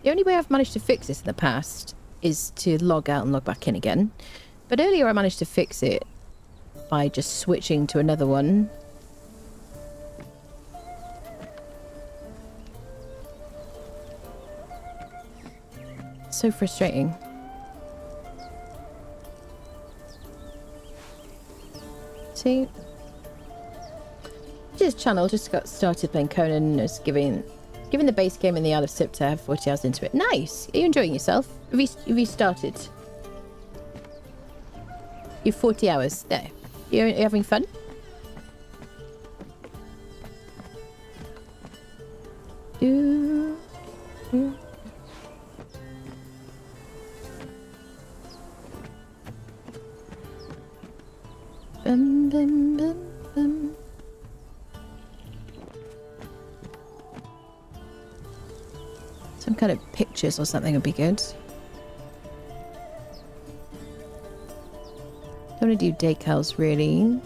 The only way I've managed to fix this in the past is to log out and log back in again. But earlier I managed to fix it by just switching to another one. So frustrating. See? This channel just got started playing Conan, is giving the base game in the Isle of Sipta. I have 40 hours into it. Nice! Are you enjoying yourself? Have you started? You've 40 hours. There. You're having fun? Bum, bum, bum, bum. Some kind of pictures or something would be good. Don't want to do decals really.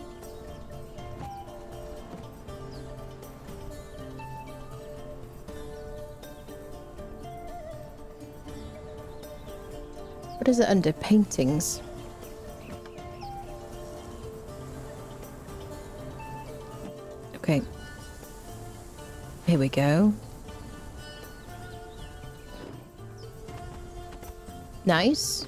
What is it under? Paintings. Okay. Here we go. Nice.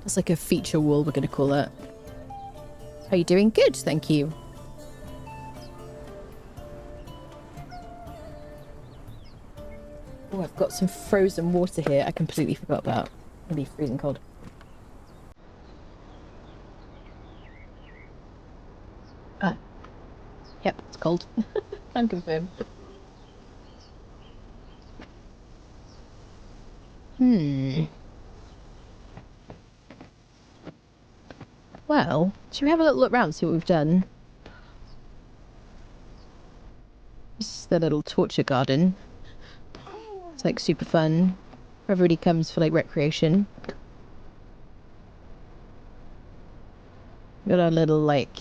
That's like a feature wall, we're going to call that. How are you doing? Good, thank you. Oh, I've got some frozen water here I completely forgot about. It'll be freezing cold. Ah. Yep, it's cold. I'm confirmed. Well, should we have a little look around, see what we've done? This is the little torture garden. It's like super fun. Everybody comes for like recreation. Got our little like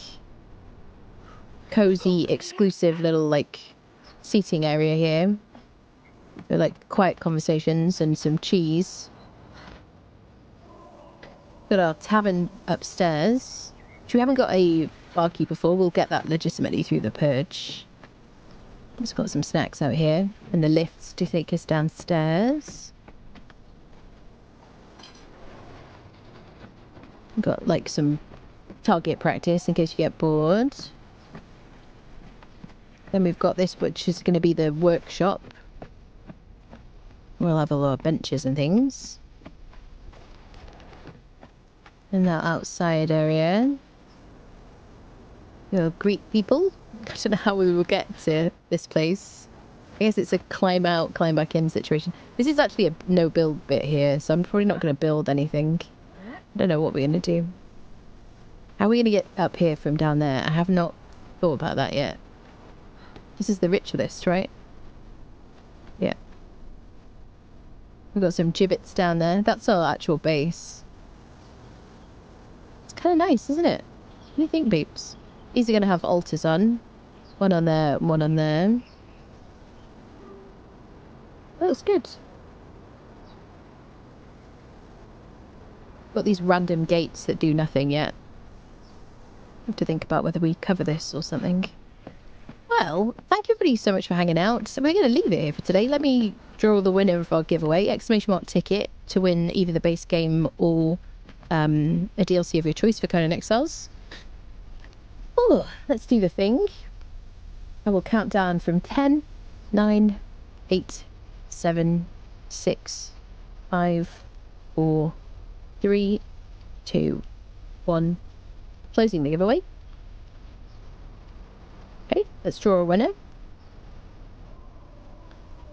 cozy, exclusive little like seating area here. For like quiet conversations and some cheese. Got our tavern upstairs, which we haven't got a barkeeper for. We'll get that legitimately through the purge. Just got some snacks out here and the lifts to take us downstairs. Got like some target practice in case you get bored. Then we've got this, which is going to be the workshop. We'll have a lot of benches and things. In that outside area, you'll greet people. I don't know how we will get to this place. I guess it's a climb out, climb back in situation. This is actually a no build bit here, so I'm probably not going to build anything. I don't know what we're going to do. How are we going to get up here from down there? I have not thought about that yet. This is the ritualist, right? Yeah. We've got some gibbets down there. That's our actual base. It's kind of nice, isn't it? What do you think, babes? These are going to have altars on. One on there, one on there. That looks good. Got these random gates that do nothing yet. Have to think about whether we cover this or something. Well, thank you everybody so much for hanging out. So we're going to leave it here for today. Let me draw the winner of our giveaway. Exclamation mark ticket to win either the base game or a DLC of your choice for Conan Exiles. Oh, let's do the thing. I will count down from 10, 9, 8, 7, 6, 5, 4, 3, 2, 1. Closing the giveaway. Okay, let's draw a winner.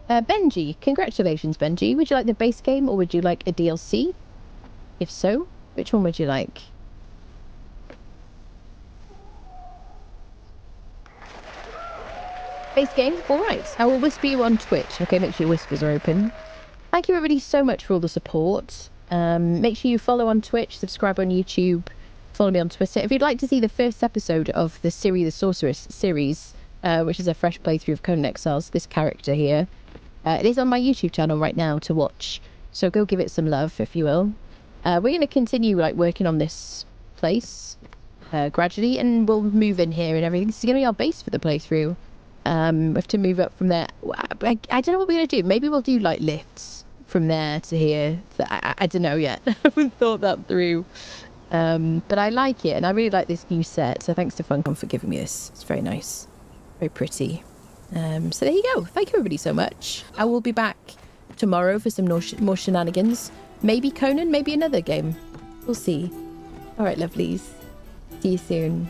Benji, congratulations Benji. Would you like the base game or would you like a DLC? If so, which one would you like? Base game? Alright, I will whisper you on Twitch. Okay, make sure your whispers are open. Thank you everybody so much for all the support. Make sure you follow on Twitch, subscribe on YouTube, follow me on Twitter. If you'd like to see the first episode of the Ciri the Sorceress series, which is a fresh playthrough of Conan Exiles, this character here, it is on my YouTube channel right now to watch. So go give it some love, if you will. We're going to continue like working on this place gradually, and we'll move in here and everything. This is going to be our base for the playthrough. We have to move up from there. I don't know what we're going to do. Maybe we'll do like lifts from there to here. I don't know yet. I haven't thought that through. But I like it, and I really like this new set. So thanks to Funcom for giving me this. It's very nice. Very pretty. So there you go. Thank you everybody so much. I will be back tomorrow for some more shenanigans. Maybe Conan, maybe another game. We'll see. All right, lovelies. See you soon.